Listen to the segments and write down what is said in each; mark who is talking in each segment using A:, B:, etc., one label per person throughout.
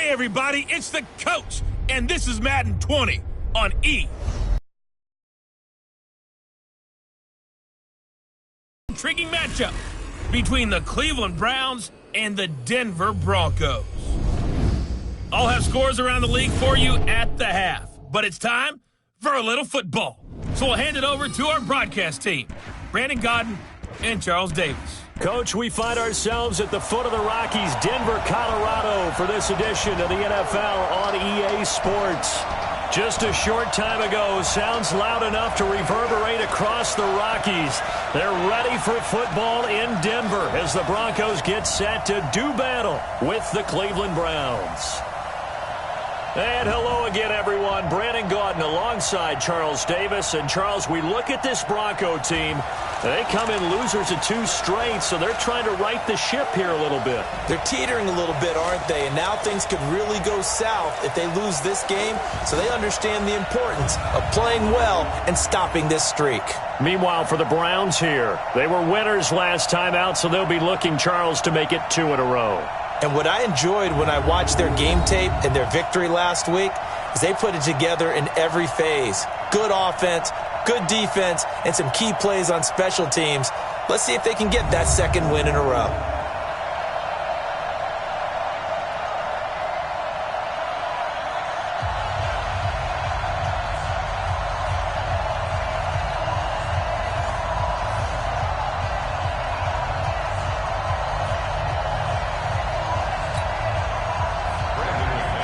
A: Hey everybody, it's the coach, and this is Madden 20 on E. Intriguing matchup between the Cleveland Browns and the Denver Broncos. I'll have scores around the league for you at the half, but it's time for a little football. So we'll hand it over to our broadcast team, Brandon Godden and Charles Davis.
B: Coach, we find ourselves at the foot of the Rockies, Denver, Colorado, for this edition of the NFL on EA Sports. Just a short time ago, sounds loud enough to reverberate across the Rockies. They're ready for football in Denver as the Broncos get set to do battle with the Cleveland Browns. And hello again, everyone. Brandon Gaudin alongside Charles Davis. And, Charles, we look at this Bronco team. They come in losers of 2 straight, so they're trying to right the ship here a little bit.
C: They're teetering a little bit, aren't they? And now things could really go south if they lose this game, so they understand the importance of playing well and stopping this streak.
B: Meanwhile, for the Browns here, they were winners last time out, so they'll be looking, Charles, to make it 2 in a row.
C: And what I enjoyed when I watched their game tape and their victory last week is they put it together in every phase. Good offense, good defense, and some key plays on special teams. Let's see if they can get that 2nd win in a row.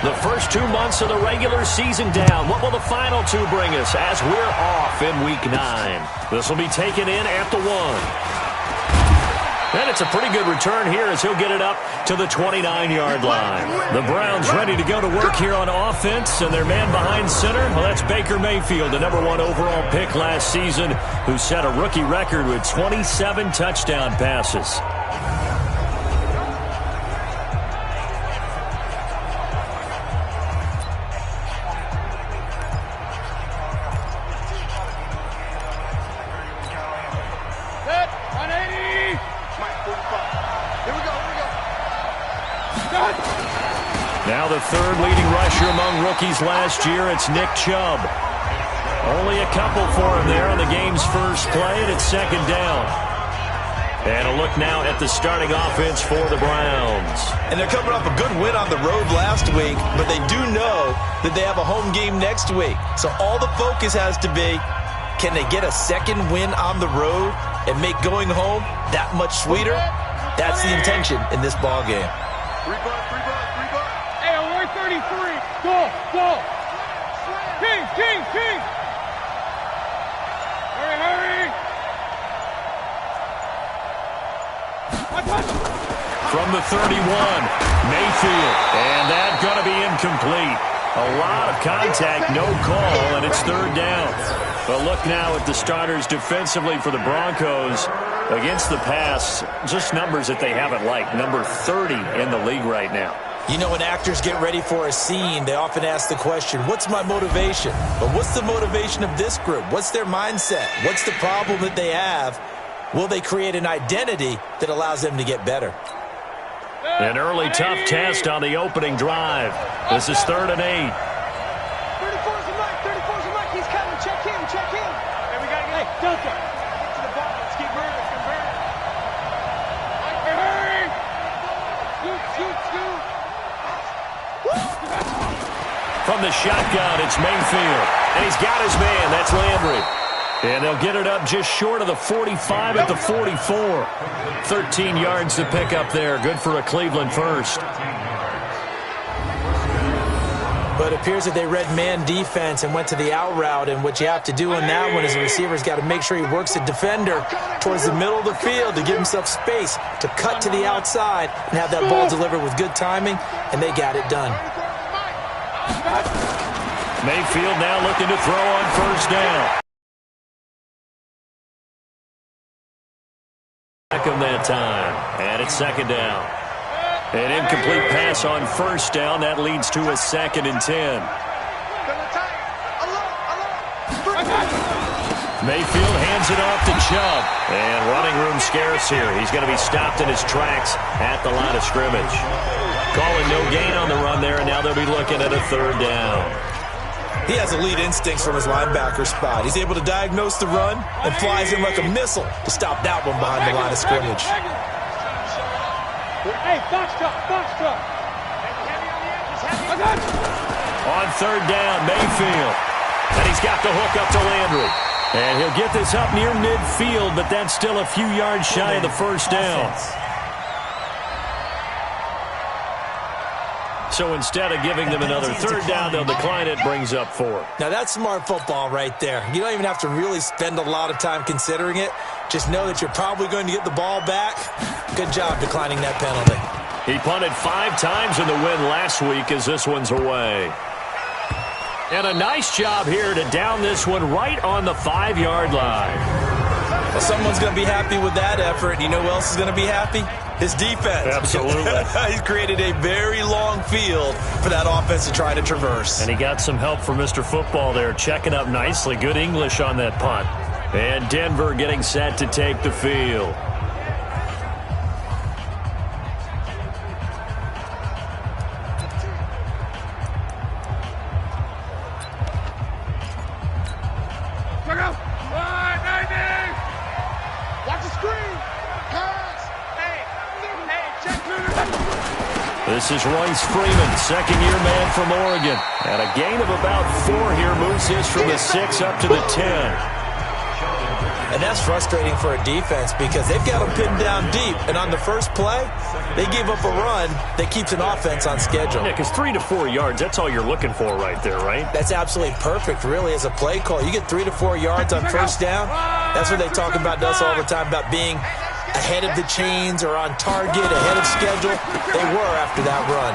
B: The first 2 months of the regular season down. What will the final 2 bring us as we're off in Week 9? This will be taken in at the 1. And it's a pretty good return here as he'll get it up to the 29-yard line. The Browns ready to go to work here on offense, and their man behind center, well, that's Baker Mayfield, the number 1 overall pick last season, who set a rookie record with 27 touchdown passes. Now the 3rd leading rusher among rookies last year, it's Nick Chubb. Only a couple for him there on the game's first play, and it's 2nd down. And a look now at the starting offense for the Browns.
C: And they're coming off a good win on the road last week, but they do know that they have a home game next week. So all the focus has to be, can they get a 2nd win on the road and make going home that much sweeter? That's the intention in this ball game.
D: Hey, on 133. Go. King. Hurry.
B: From the 31, Mayfield. And that's going to be incomplete. A lot of contact, no call, and it's 3rd down. But look now at the starters defensively for the Broncos. Against the pass, just numbers that they haven't liked. Number 30 in the league right now.
C: You know, when actors get ready for a scene, they often ask the question, what's my motivation? But what's the motivation of this group? What's their mindset? What's the problem that they have? Will they create an identity that allows them to get better?
B: An early tough test on the opening drive. This is 3rd and 8.
D: 34's a Mike. He's coming. Check him. Hey, we got to get Delta. Get to the ball. Let's keep moving. Hurry. Shoot.
B: From the shotgun, it's Mayfield. And he's got his man. That's Landry. And they'll get it up just short of the 45 at the 44. 13 yards to pick up there. Good for a Cleveland first.
C: But it appears that they read man defense and went to the out route. And what you have to do in that one is the receiver's got to make sure he works the defender towards the middle of the field to give himself space to cut to the outside and have that ball delivered with good timing, and they got it done.
B: Mayfield now looking to throw on 1st down. Him that time, and it's 2nd down. An incomplete pass on 1st down. That leads to a 2nd and 10. Mayfield hands it off to Chubb, and running room scarce here. He's going to be stopped in his tracks at the line of scrimmage. Calling no gain on the run there, and now they'll be looking at a third down.
C: He has elite instincts from his linebacker spot. He's able to diagnose the run and flies in like a missile to stop that one behind the line of scrimmage.
D: Hey, box truck.
B: On third down, Mayfield. And he's got the hook up to Landry. And he'll get this up near midfield, but that's still a few yards shy of the first down. So instead of giving them another third down, they'll decline it, brings up 4.
C: Now that's smart football right there. You don't even have to really spend a lot of time considering it. Just know that you're probably going to get the ball back. Good job declining that penalty.
B: He punted 5 times in the win last week as this one's away. And a nice job here to down this one right on the 5-yard line.
C: Well, someone's going to be happy with that effort. You know who else is going to be happy? His defense.
B: Absolutely.
C: He's created a very long field for that offense to try to traverse.
B: And he got some help from Mr. Football there, checking up nicely. Good English on that punt. And Denver getting set to take the field. This is Royce Freeman, second-year man from Oregon. And a gain of about 4 here moves this from the 6 up to the 10.
C: And that's frustrating for a defense because they've got them pinned down deep. And on the first play, they gave up a run that keeps an offense on schedule.
B: Yeah, because 3 to 4 yards, that's all you're looking for right there, right?
C: That's absolutely perfect, really, as a play call. You get 3 to 4 yards on first down. That's what they talk about to us all the time, about being ahead of the chains or on target, ahead of schedule. They were after that run.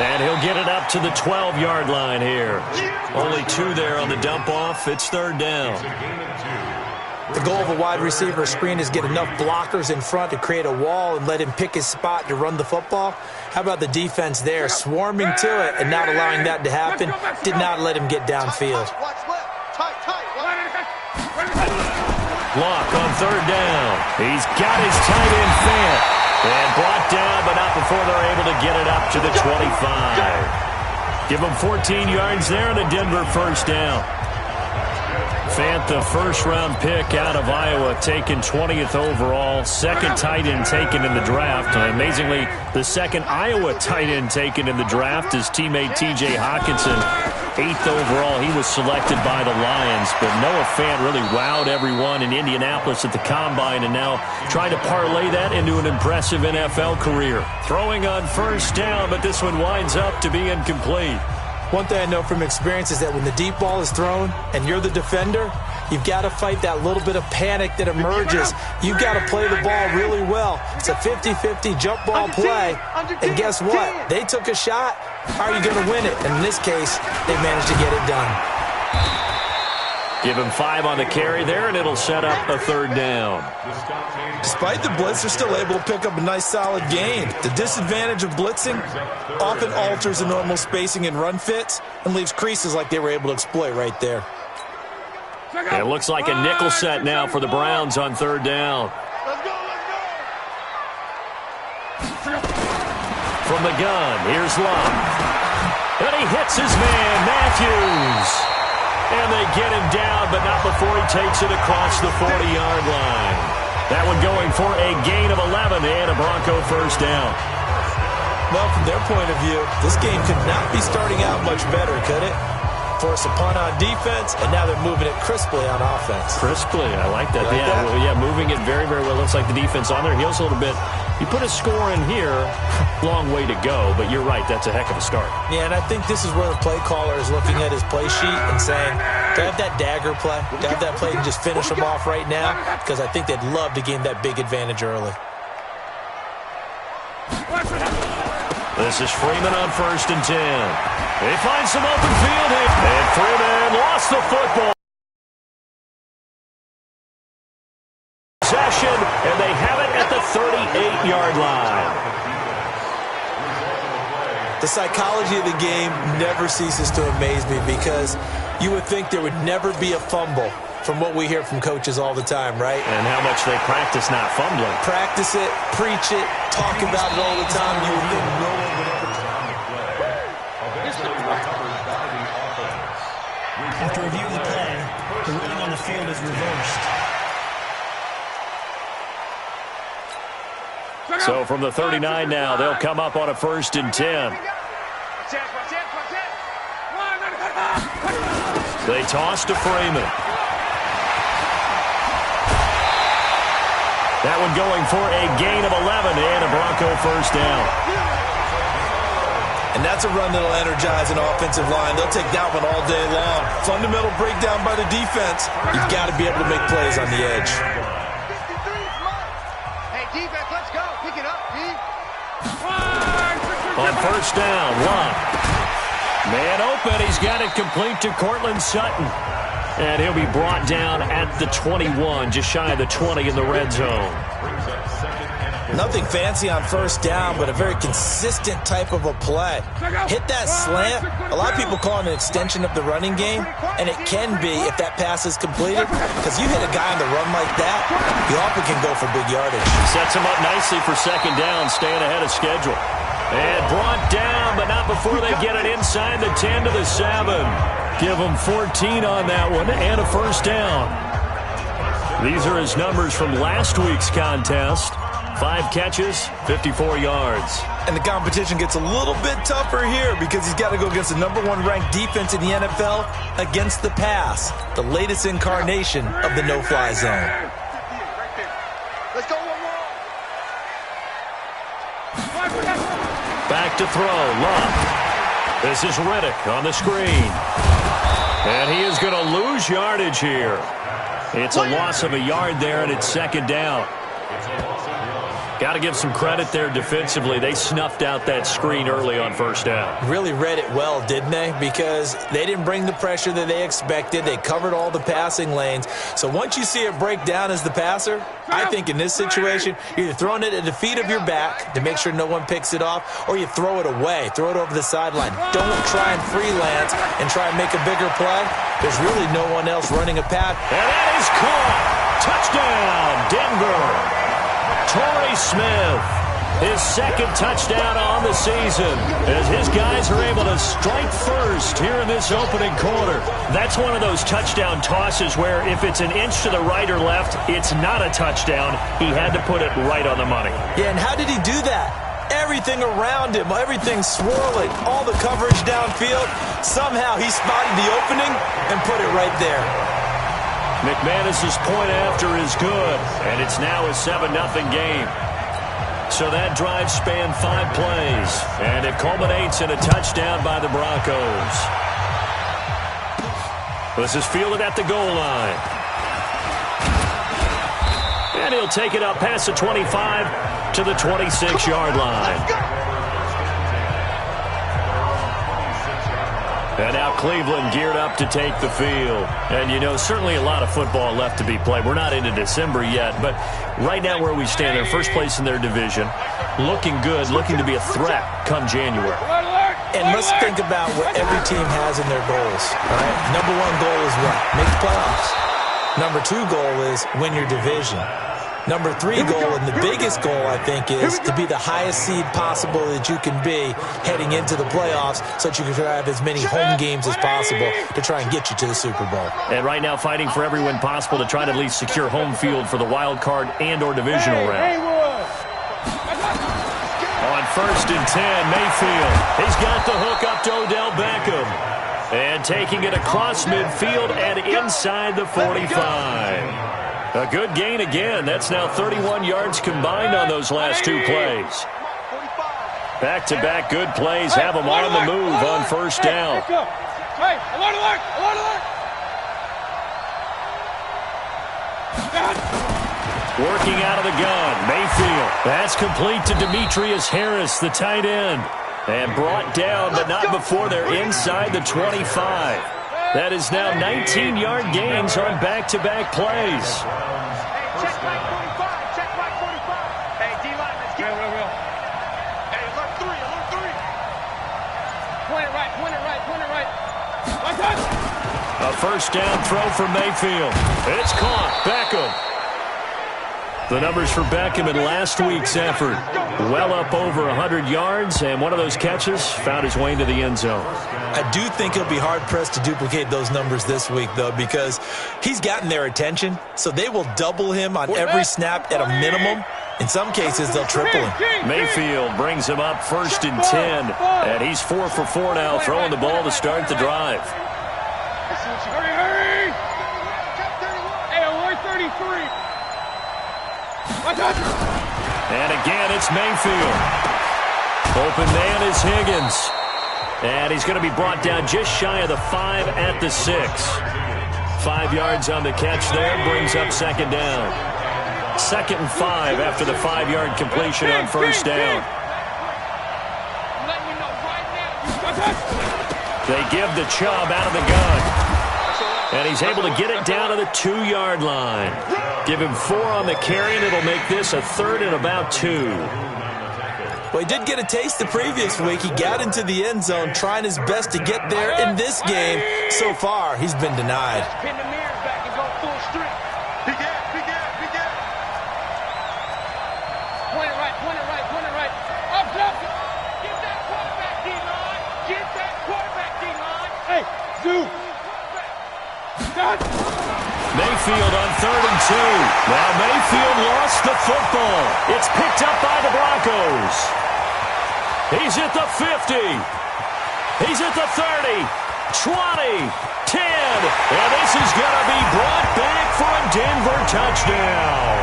B: And he'll get it up to the 12-yard line here. Only 2 there on the dump-off. It's third down.
C: The goal of a wide receiver screen is get enough blockers in front to create a wall and let him pick his spot to run the football. How about the defense there, swarming to it and not allowing that to happen? Did not let him get downfield.
B: Block on third down. He's got his tight end Fant. And brought down, but not before they're able to get it up to the 25. Give him 14 yards there and a Denver first down. Fant, the first-round pick out of Iowa, taken 20th overall. Second tight end taken in the draft. Amazingly, the second Iowa tight end taken in the draft is teammate T.J. Hawkinson. 8th overall, he was selected by the Lions. But Noah Fant really wowed everyone in Indianapolis at the Combine and now trying to parlay that into an impressive NFL career. Throwing on first down, but this one winds up to be incomplete.
C: One thing I know from experience is that when the deep ball is thrown and you're the defender, you've got to fight that little bit of panic that emerges. You've got to play the ball really well. It's a 50-50 jump ball play. And guess what? They took a shot. How are you going to win it? And in this case, they managed to get it done.
B: Give him 5 on the carry there, and it'll set up a third down.
C: Despite the blitz, they're still able to pick up a nice, solid gain. The disadvantage of blitzing often alters the normal spacing and run fits and leaves creases like they were able to exploit right there.
B: It looks like a nickel set now for the Browns on third down. From the gun, here's Love. And he hits his man, Matthews. And they get him down, but not before he takes it across the 40-yard line. That one going for a gain of 11 and a Bronco first down.
C: Well, from their point of view, this game could not be starting out much better, could it? Force a punt on defense, and now they're moving it crisply on offense.
B: Crisply, I like that.
C: Like that?
B: Yeah, moving it very, very well. Looks like the defense on their heels a little bit. You put a score in here, long way to go, but you're right, that's a heck of a start.
C: Yeah, and I think this is where the play caller is looking at his play sheet and saying, to have that dagger play, to have that play and just finish them off right now, because I think they'd love to gain that big advantage early.
B: This is Freeman on 1st and 10. They find some open field here. And Freeman lost the football. Possession, and they have it at the 38-yard line.
C: The psychology of the game never ceases to amaze me because you would think there would never be a fumble from what we hear from coaches all the time, right?
B: And how much they practice not fumbling.
C: Practice it, preach it, talk about it all the time. You would think no one would ever time to play.
E: After reviewing the play, the ruling on the field is reversed.
B: So from the 39 now, they'll come up on a 1st and 10. They toss to Freeman. That one going for a gain of 11 and a Bronco 1st down.
C: And that's a run that'll energize an offensive line. They'll take that one all day long. Fundamental breakdown by the defense. You've got to be able to make plays on the edge.
D: Hey, defense, let's go. Pick it up, D.
B: On 1st down, Love. Man open, he's got it complete to Cortland Sutton. And he'll be brought down at the 21, just shy of the 20 in the red zone.
C: Nothing fancy on 1st down, but a very consistent type of a play. Hit that slant. A lot of people call it an extension of the running game, and it can be if that pass is completed, because you hit a guy on the run like that, you often can go for big yardage.
B: Sets him up nicely for 2nd down, staying ahead of schedule. And brought down, but not before they get it inside the 10 to the 7. Give them 14 on that one and a 1st down. These are his numbers from last week's contest. 5 catches, 54 yards.
C: And the competition gets a little bit tougher here because he's got to go against the #1 ranked defense in the NFL against the pass, the latest incarnation of the no-fly zone.
D: Let's go, one more.
B: Back to throw, Love. This is Riddick on the screen. And he is going to lose yardage here. It's a loss of a yard there, and it's 2nd down. Got to give some credit there defensively. They snuffed out that screen early on 1st down.
C: Really read it well, didn't they? Because they didn't bring the pressure that they expected. They covered all the passing lanes. So once you see it break down as the passer, I think in this situation, you're either throwing it at the feet of your back to make sure no one picks it off, or you throw it away, throw it over the sideline. Don't try and freelance and try and make a bigger play. There's really no one else running a path.
B: And that is caught. Touchdown, Denver. Torrey Smith, his 2nd touchdown on the season, as his guys are able to strike first here in this opening quarter. That's one of those touchdown tosses where if it's an inch to the right or left, it's not a touchdown. He had to put it right on the money.
C: Yeah, and how did he do that? Everything around him, everything swirling, all the coverage downfield. Somehow he spotted the opening and put it right there.
B: McManus's point after is good, and it's now a 7-0 game. So that drive spanned 5 plays, and it culminates in a touchdown by the Broncos. This is fielded at the goal line. And he'll take it up past the 25 to the 26-yard line. And now Cleveland geared up to take the field. And, you know, certainly a lot of football left to be played. We're not into December yet, but right now where we stand, they're first place in their division. Looking good, looking to be a threat come January.
C: And let's think about what every team has in their goals. All right? #1 goal is what? Make the playoffs. #2 goal is win your division. #3 goal, and the biggest goal, I think, is to be the highest seed possible that you can be heading into the playoffs so that you can have as many home games as possible to try and get you to the Super Bowl.
B: And right now fighting for every win possible to try to at least secure home field for the wild card and or divisional round. On 1st and 10, Mayfield. He's got the hook up to Odell Beckham. And taking it across midfield and inside the 45. A good gain again. That's now 31 yards combined on those last 2 plays. Back-to-back good plays have them on the move on 1st down.
D: Hey, alert, alert, alert, alert.
B: Working out of the gun, Mayfield. That's complete to Demetrius Harris, the tight end. And brought down, but not before they're inside the 25. That is now 19-yard gains on back-to-back plays.
D: Hey, check back 45, check back 45. Hey, D-line, let's get it. Real. Hey, alert 3, alert 3. Point it right, point it right, point it right. Like that.
B: A first down throw for Mayfield. It's caught. Beckham. The numbers for Beckham in last week's effort. Well up over 100 yards, and one of those catches found his way into the end zone.
C: I do think he'll be hard-pressed to duplicate those numbers this week, though, because he's gotten their attention, so they will double him on every snap at a minimum. In some cases, they'll triple him.
B: Mayfield brings him up 1st and 10, and he's 4 for 4 now, throwing the ball to start the drive.
D: Hurry! Hey, avoid 33.
B: And again, it's Mayfield. Open man is Higgins. And he's going to be brought down just shy of the 5 at the 6. 5 yards on the catch there, brings up 2nd down. 2nd and 5 after the 5-yard completion on 1st down. They give the Chubb out of the gun. And he's able to get it down to the 2-yard line. Give him 4 on the carry, and it'll make this a 3rd and about 2.
C: Well, he did get a taste the previous week. He got into the end zone trying his best to get there in this game. So far, he's been denied.
D: Pin the mirrors back and go full strength. Big gap. Point it right. Up, jump. Get that quarterback, D-line. Hey, Zoo.
B: Mayfield on 3rd and 2. Now Mayfield lost the football. It's picked up by the Broncos. He's at the 50. He's at the 30, 20, 10. And this is going to be brought back for a Denver touchdown.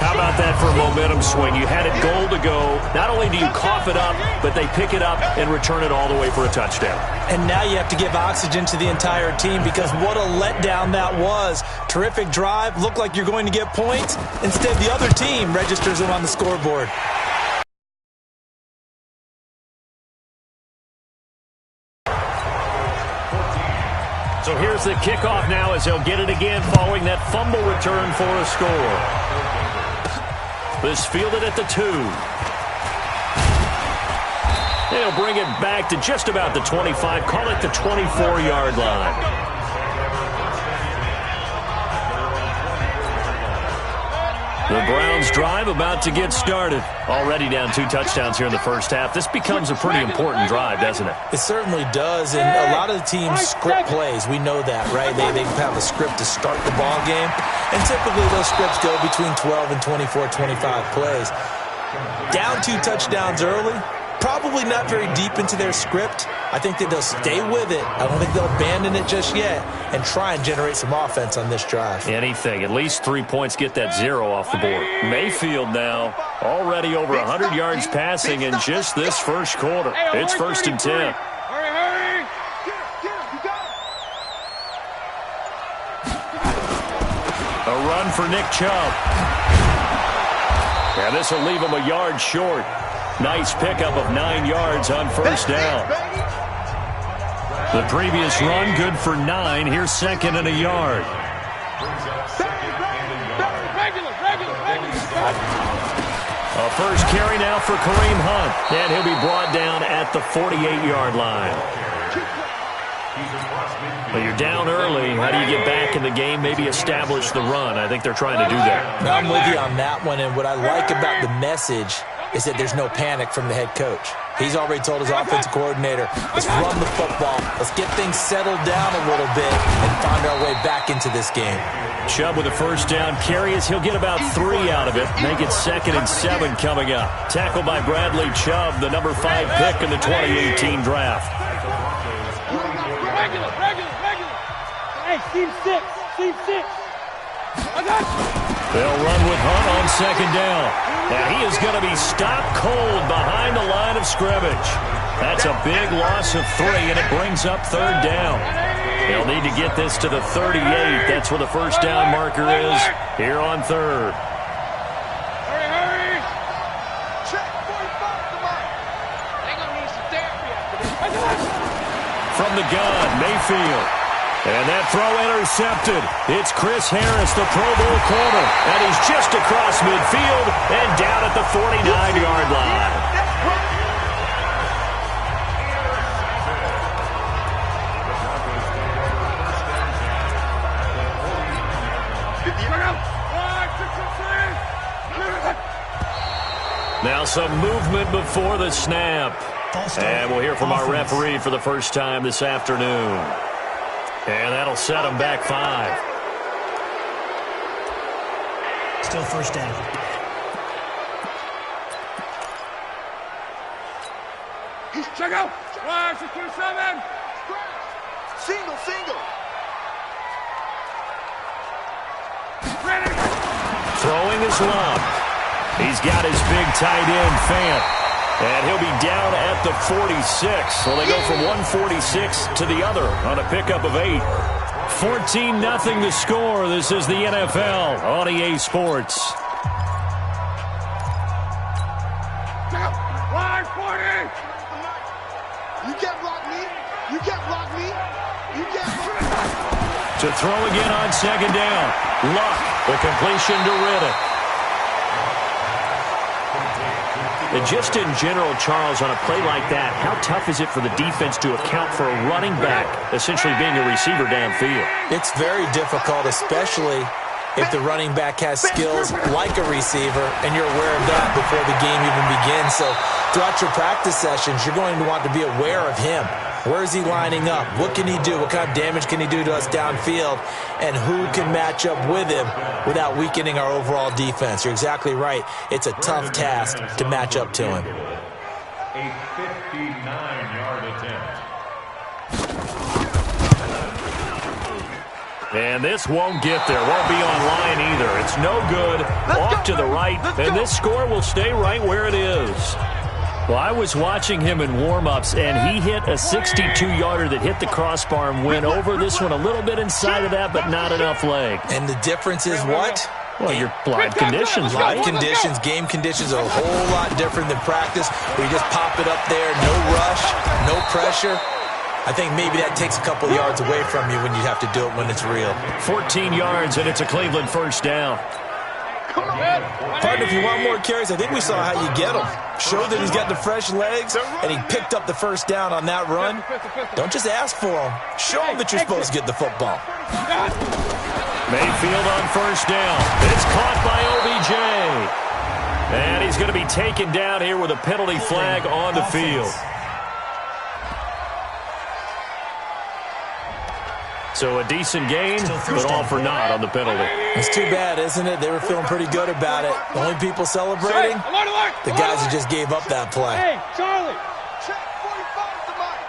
B: How about that for a momentum swing? You had it goal to go. Not only do you cough it up, but they pick it up and return it all the way for a touchdown.
C: And now you have to give oxygen to the entire team because what a letdown that was. Terrific drive. Looked like you're going to get points. Instead, the other team registers them on the scoreboard.
B: So here's the kickoff now as he'll get it again following that fumble return for a score. This fielded at the 2. They'll bring it back to just about the 25. Call it the 24-yard line. The Browns drive about to get started. Already down 2 touchdowns here in the first half. This becomes a pretty important drive, doesn't it?
C: It certainly does, and a lot of the teams script plays. We know that, right? They have a script to start the ball game, and typically those scripts go between 12 and 24, 25 plays. Down 2 touchdowns early, probably not very deep into their script. I think that they'll stay with it. I don't think they'll abandon it just yet and try and generate some offense on this drive.
B: Anything. At least 3 points, get that 0 off the board. Mayfield now already over 100 yards passing in just this first quarter. It's 1st and 10.
D: Hurry!
B: A run for Nick Chubb. And this will leave him a yard short. Nice pickup of 9 yards on 1st down. The previous run good for 9. Here's 2nd and a yard. A first carry now for Kareem Hunt. And he'll be brought down at the 48-yard line. Well, you're down early. How do you get back in the game? Maybe establish the run. I think they're trying to do that.
C: I'm with you on that one, and what I like about the message is that there's no panic from the head coach. He's already told his offensive coordinator, let's run the football, let's get things settled down a little bit and find our way back into this game.
B: Chubb with a first down carry as he'll get about 3 out of it. Make it 2nd and 7 coming up. Tackled by Bradley Chubb, the number 5 pick in the 2018 draft.
D: Regular. Hey, team 6. I got you.
B: They'll run with Hunt on 2nd down. And he is going to be stopped cold behind the line of scrimmage. That's a big loss of 3, and it brings up 3rd down. They'll need to get this to the 38. That's where the first down marker is here on 3rd.
D: Hurry! Check 45, come on. They're going to need some therapy after this.
B: From the gun, Mayfield. And that throw intercepted. It's Chris Harris, the Pro Bowl corner. And he's just across midfield and down at the 49-yard line. Now some movement before the snap. And we'll hear from our referee for the first time this afternoon. And that'll set them back 5.
E: Still first down.
D: Check out. 627. Single. Ready.
B: Throwing his lump. He's got his big tight end, Fant. And he'll be down at the 46. So they go from 146 to the other on a pickup of 8. 14-0 the score. This is the NFL on EA Sports.
D: Line 40. You can't block me. You can't block me. You can't block me.
B: To throw again on second down. Luck, the completion to Riddick. And just in general, Charles, on a play like that, how tough is it for the defense to account for a running back essentially being a receiver downfield?
C: It's very difficult, especially if the running back has skills like a receiver, and you're aware of that before the game even begins. So throughout your practice sessions, you're going to want to be aware of him. Where is he lining up? What can he do? What kind of damage can he do to us downfield? And who can match up with him without weakening our overall defense? You're exactly right. It's a tough task to match up to him.
F: A 59-yard attempt.
B: And this won't get there. Won't be online either. It's no good. Off to the right. And this score will stay right where it is. Well, I was watching him in warm-ups, and he hit a 62-yarder that hit the crossbar and went over this one a little bit inside of that, but not enough leg.
C: And the difference is what?
B: Well, your live conditions, right?
C: Live conditions, game conditions are a whole lot different than practice, where you just pop it up there, no rush, no pressure. I think maybe that takes a couple yards away from you when you have to do it when it's real.
B: 14 yards, and it's a Cleveland first down.
C: Partner, if you want more carries, I think we saw how you get him. Show that he's got the fresh legs, and he picked up the first down on that run. Don't just ask for him. Show him that you're supposed to get the football.
B: Mayfield on first down. It's caught by OBJ. And he's going to be taken down here with a penalty flag on the field. So a decent gain, but all for naught on the penalty.
C: It's too bad, isn't it? They were feeling pretty good about it. The only people celebrating, the guys who just gave up that play.
D: Hey, Charlie. Check 45 to Mike.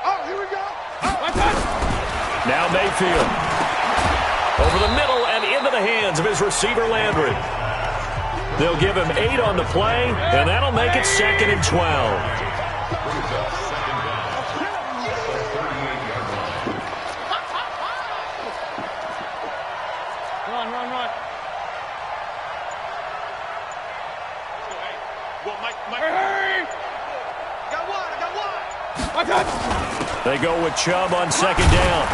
D: Oh, here we go.
B: Now Mayfield. Over the middle and into the hands of his receiver, Landry. They'll give him 8 on the play, and that'll make it 2nd and 12.
D: Run. Well, Mike. Hey! Got one.
B: They go with Chubb on second down.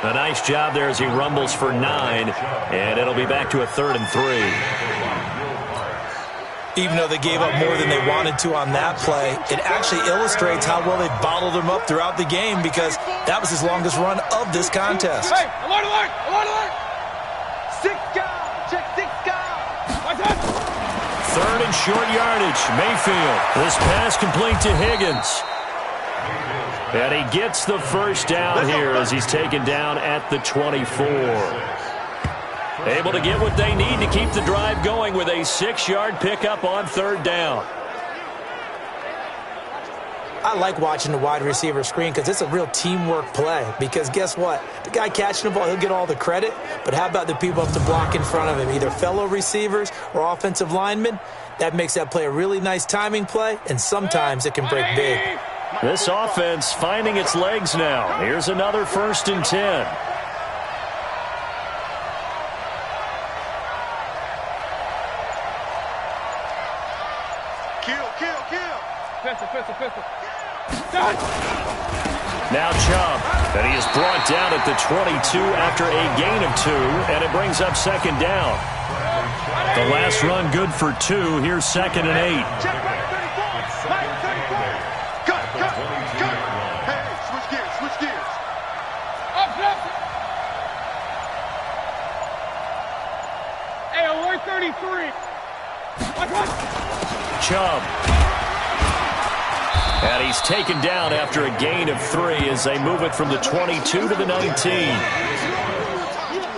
B: A nice job there as he rumbles for 9, and it'll be back to a 3rd and 3.
C: Even though they gave up more than they wanted to on that play, it actually illustrates how well they bottled him up throughout the game, because that was his longest run of this contest.
D: Hey, alert! 6 guys. Check 6 guys.
B: 3rd and short yardage. Mayfield. This pass complete to Higgins. And he gets the first down here as he's taken down at the 24. Able to get what they need to keep the drive going with a 6-yard pickup on 3rd down.
C: I like watching the wide receiver screen because it's a real teamwork play. Because guess what? The guy catching the ball, he'll get all the credit. But how about the people up to block in front of him, either fellow receivers or offensive linemen? That makes that play a really nice timing play, and sometimes it can break big.
B: This offense finding its legs now. Here's another 1st and 10.
D: Pistol.
B: Now Chubb, and he is brought down at the 22 after a gain of 2, and it brings up 2nd down. The last run good for 2. Here's 2nd and 8.
D: Check right 34. Cut. Hey, switch gears. Up. Hey, alert 33.
B: Chubb. And he's taken down after a gain of 3 as they move it from the 22 to the 19.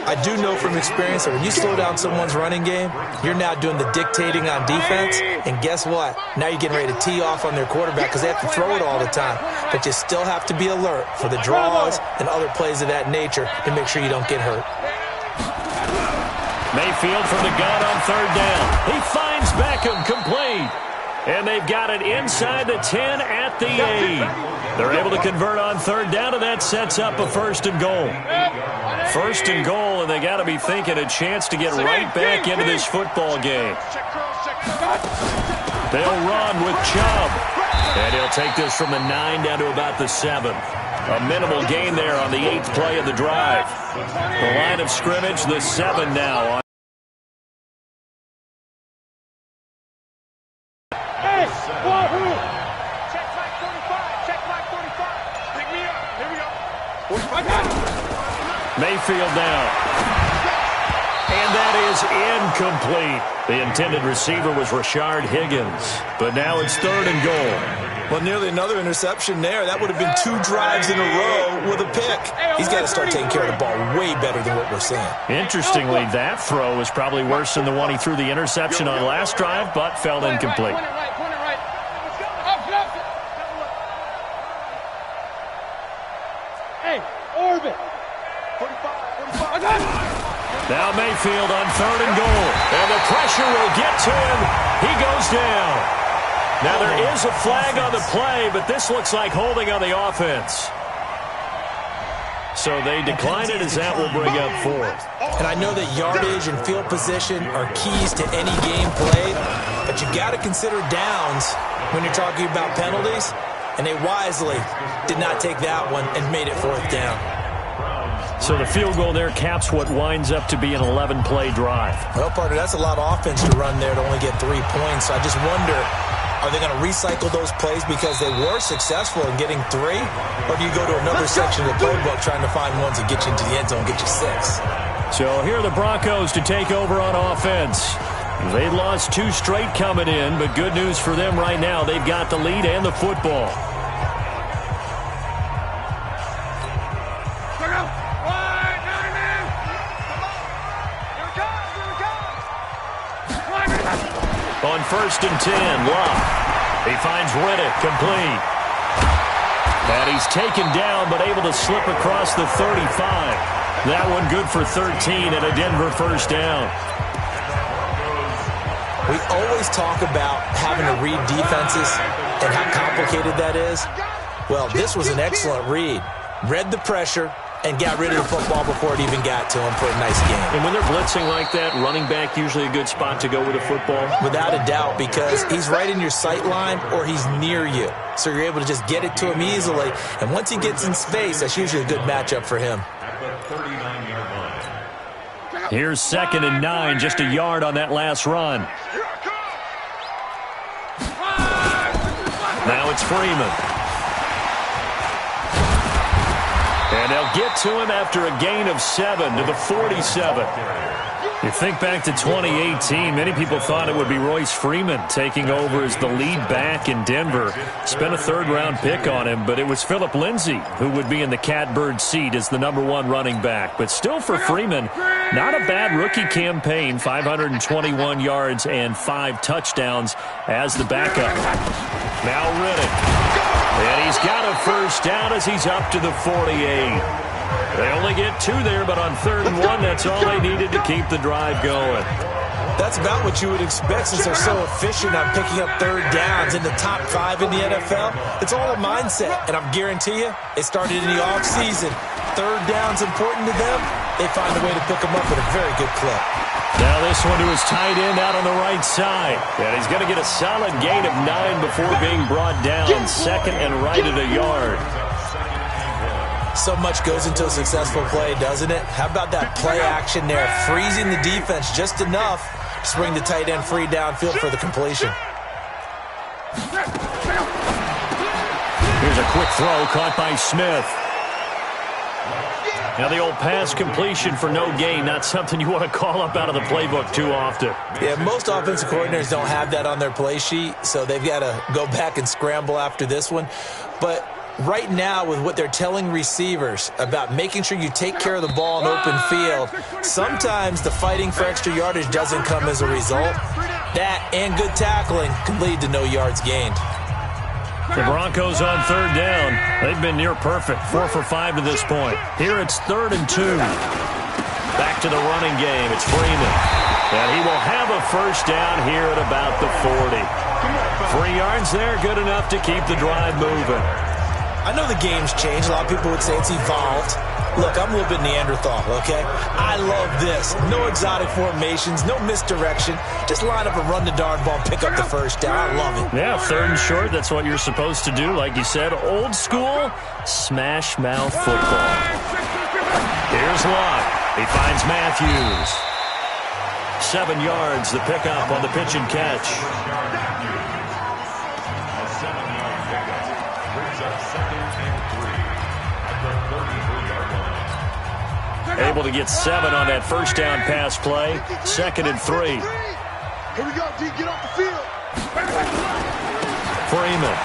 C: I do know from experience that when you slow down someone's running game, you're now doing the dictating on defense, and guess what? Now you're getting ready to tee off on their quarterback because they have to throw it all the time. But you still have to be alert for the draws and other plays of that nature to make sure you don't get hurt.
B: Mayfield from the gun on 3rd down. He finds Beckham, complete. And they've got it inside the 10 at the 8. They're able to convert on 3rd down, and that sets up a 1st and goal. 1st and goal, and they got to be thinking a chance to get right back into this football game. They'll run with Chubb. And he'll take this from the 9 down to about the 7. A minimal gain there on the 8th play of the drive. The line of scrimmage, the 7 now. Mayfield now. And that is incomplete. The intended receiver was Rashard Higgins. But now it's 3rd and goal.
C: Well, nearly another interception there. That would have been 2 drives in a row with a pick. He's got to start taking care of the ball way better than what we're seeing.
B: Interestingly, that throw was probably worse than the one he threw the interception on last drive, but fell incomplete.
D: Hey, Orbit.
B: Now Mayfield on 3rd and goal. And the pressure will get to him. He goes down. Now there is a flag on the play, but this looks like holding on the offense. So they decline it as that will bring up 4th.
C: And I know that yardage and field position are keys to any game played, but you got to consider downs when you're talking about penalties, and they wisely did not take that one and made it 4th down.
B: So the field goal there caps what winds up to be an 11-play drive.
C: Well, partner, that's a lot of offense to run there to only get 3 points. So I just wonder, are they going to recycle those plays because they were successful in getting 3? Or do you go to another section of the playbook trying to find ones that get you into the end zone and get you 6?
B: So here are the Broncos to take over on offense. They'd lost 2 straight coming in, but good news for them right now. They've got the lead and the football. On 1st and 10, Love. He finds Riddick, complete. And he's taken down, but able to slip across the 35. That one good for 13 and a Denver 1st down.
C: We always talk about having to read defenses and how complicated that is. Well, this was an excellent read. Read the pressure and got rid of the football before it even got to him for a nice game.
B: And when they're blitzing like that, running back usually a good spot to go with the football?
C: Without a doubt, because he's right in your sight line or he's near you. So you're able to just get it to him easily. And once he gets in space, that's usually a good matchup for him.
B: Here's 2nd and 9, just a yard on that last run. Now it's Freeman. And they'll get to him after a gain of 7 to the 47. You think back to 2018, many people thought it would be Royce Freeman taking over as the lead back in Denver. Spent a 3rd-round pick on him, but it was Phillip Lindsay who would be in the catbird seat as the #1 running back. But still for Freeman, not a bad rookie campaign, 521 yards and 5 touchdowns as the backup. Now Riddick. And he's got a 1st down as he's up to the 48. They only get 2 there, but on 3rd and 1, that's all they needed to keep the drive going.
C: That's about what you would expect since they're so efficient on picking up 3rd downs in the top 5 in the NFL. It's all a mindset, and I guarantee you, it started in the offseason. 3rd down's important to them. They find a way to pick them up at a very good clip.
B: Now this one to his tight end out on the right side. And he's going to get a solid gain of 9 before being brought down. 2nd and right at a yard.
C: So much goes into a successful play, doesn't it? How about that play action there? Freezing the defense just enough to bring the tight end free downfield for the completion.
B: Here's a quick throw caught by Smith. Now, the old pass completion for no gain, not something you want to call up out of the playbook too often.
C: Yeah, most offensive coordinators don't have that on their play sheet, so they've got to go back and scramble after this one. But right now, with what they're telling receivers about making sure you take care of the ball in open field, sometimes the fighting for extra yardage doesn't come as a result. That and good tackling can lead to no yards gained.
B: The Broncos on third down. They've been near perfect, 4 for 5 to this point. Here it's 3rd and 2. Back to the running game. It's Freeman. And he will have a first down here at about the 40. 3 yards there, good enough to keep the drive moving.
C: I know the game's changed. A lot of people would say it's evolved. Look, I'm a little bit Neanderthal, okay? I love this. No exotic formations, no misdirection. Just line up and run the darn ball, pick up the first down. I love it.
B: Yeah, 3rd and short, that's what you're supposed to do. Like you said, old school, smash mouth football. Here's Locke. He finds Matthews. 7 yards, the pickup on the pitch and catch. Able to get 7 on that first down pass play. 2nd and 3.
D: Here we go, D. Get off the field.
B: Freeman.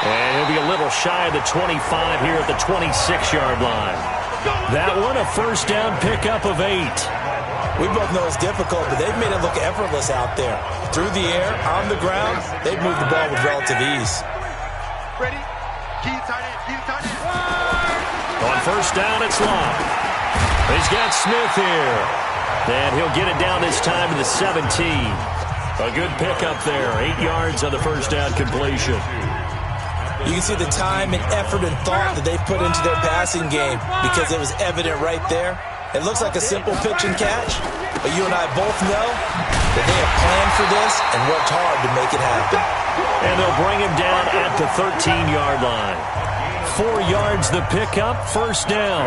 B: And he'll be a little shy of the 25 here at the 26-yard line. That one, a first down pickup of 8.
C: We both know it's difficult, but they've made it look effortless out there. Through the air, on the ground, they've moved the ball with relative ease.
D: Ready? Key tight end. Key tight end.
B: On first down, it's Locke. He's got Smith here. And he'll get it down this time to the 17. A good pickup there. 8 yards on the first down completion.
C: You can see the time and effort and thought that they put into their passing game because it was evident right there. It looks like a simple pitch and catch, but you and I both know that they have planned for this and worked hard to make it happen.
B: And they'll bring him down at the 13-yard line. 4 yards the pickup, first down.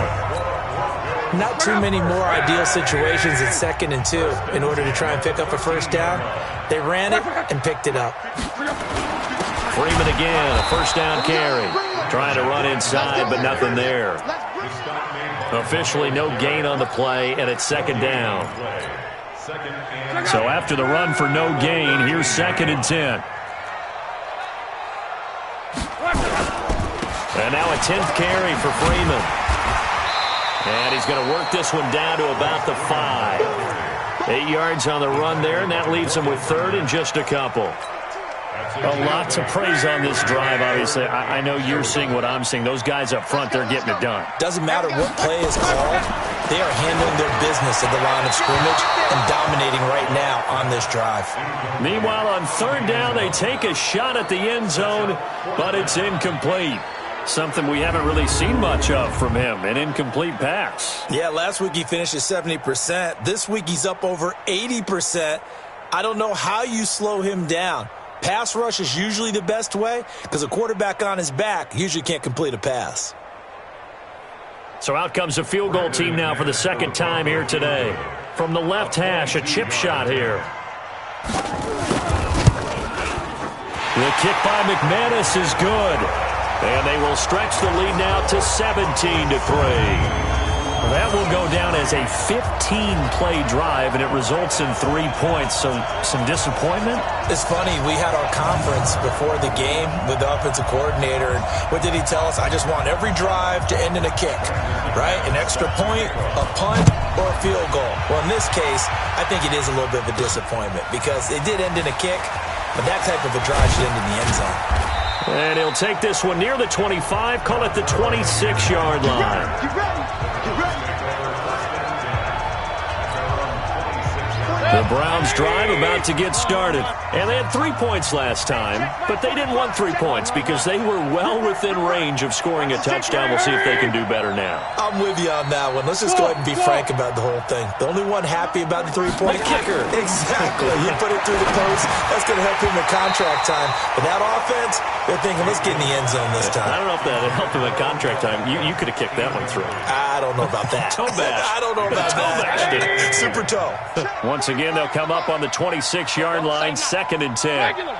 C: Not too many more ideal situations in 2nd and 2 in order to try and pick up a first down. They ran it and picked it up.
B: Freeman again, a first down carry. Trying to run inside, but nothing there. Officially no gain on the play, and it's 2nd down. So after the run for no gain, here's 2nd and 10. And now a 10th carry for Freeman. And he's going to work this one down to about the 5. 8 yards on the run there, and that leaves him with 3rd and just a couple. A lot to praise on this drive, obviously. I know you're seeing what I'm seeing. Those guys up front, they're getting it done.
C: Doesn't matter what play is called. They are handling their business at the line of scrimmage and dominating right now on this drive.
B: Meanwhile, on 3rd down, they take a shot at the end zone, but it's incomplete. Something we haven't really seen much of from him, an incomplete pass.
C: Yeah, last week he finished at 70%. This week he's up over 80%. I don't know how you slow him down. Pass rush is usually the best way because a quarterback on his back usually can't complete a pass.
B: So out comes the field goal team now for the 2nd time here today. From the left hash, a chip shot here. The kick by McManus is good. And they will stretch the lead now to 17-3. That will go down as a 15-play drive, and it results in 3 points. So some disappointment?
C: It's funny. We had our conference before the game with the offensive coordinator. And what did he tell us? I just want every drive to end in a kick, right? An extra point, a punt, or a field goal. Well, in this case, I think it is a little bit of a disappointment because it did end in a kick, but that type of a drive should end in the end zone.
B: And he'll take this one near the 25, call it the 26-yard line.
D: Get ready. Get ready.
B: The Browns drive about to get started. And they had 3 points last time, but they didn't want 3 points because they were well within range of scoring a touchdown. We'll see if they can do better now.
C: I'm with you on that one. Let's just go ahead and be frank about the whole thing. The only one happy about the three-point
B: kicker.
C: Exactly. You put it through the post. That's going to help him in contract time. But that offense, they're thinking, let's get in the end zone this time.
B: I don't know if that helped him in contract time. You could have kicked that one through.
C: I don't know about that.
B: Toe bash.
C: I don't know about that. Super toe.
B: Once again, they'll come up on the 26-yard line, 2nd and 10.
D: Regular.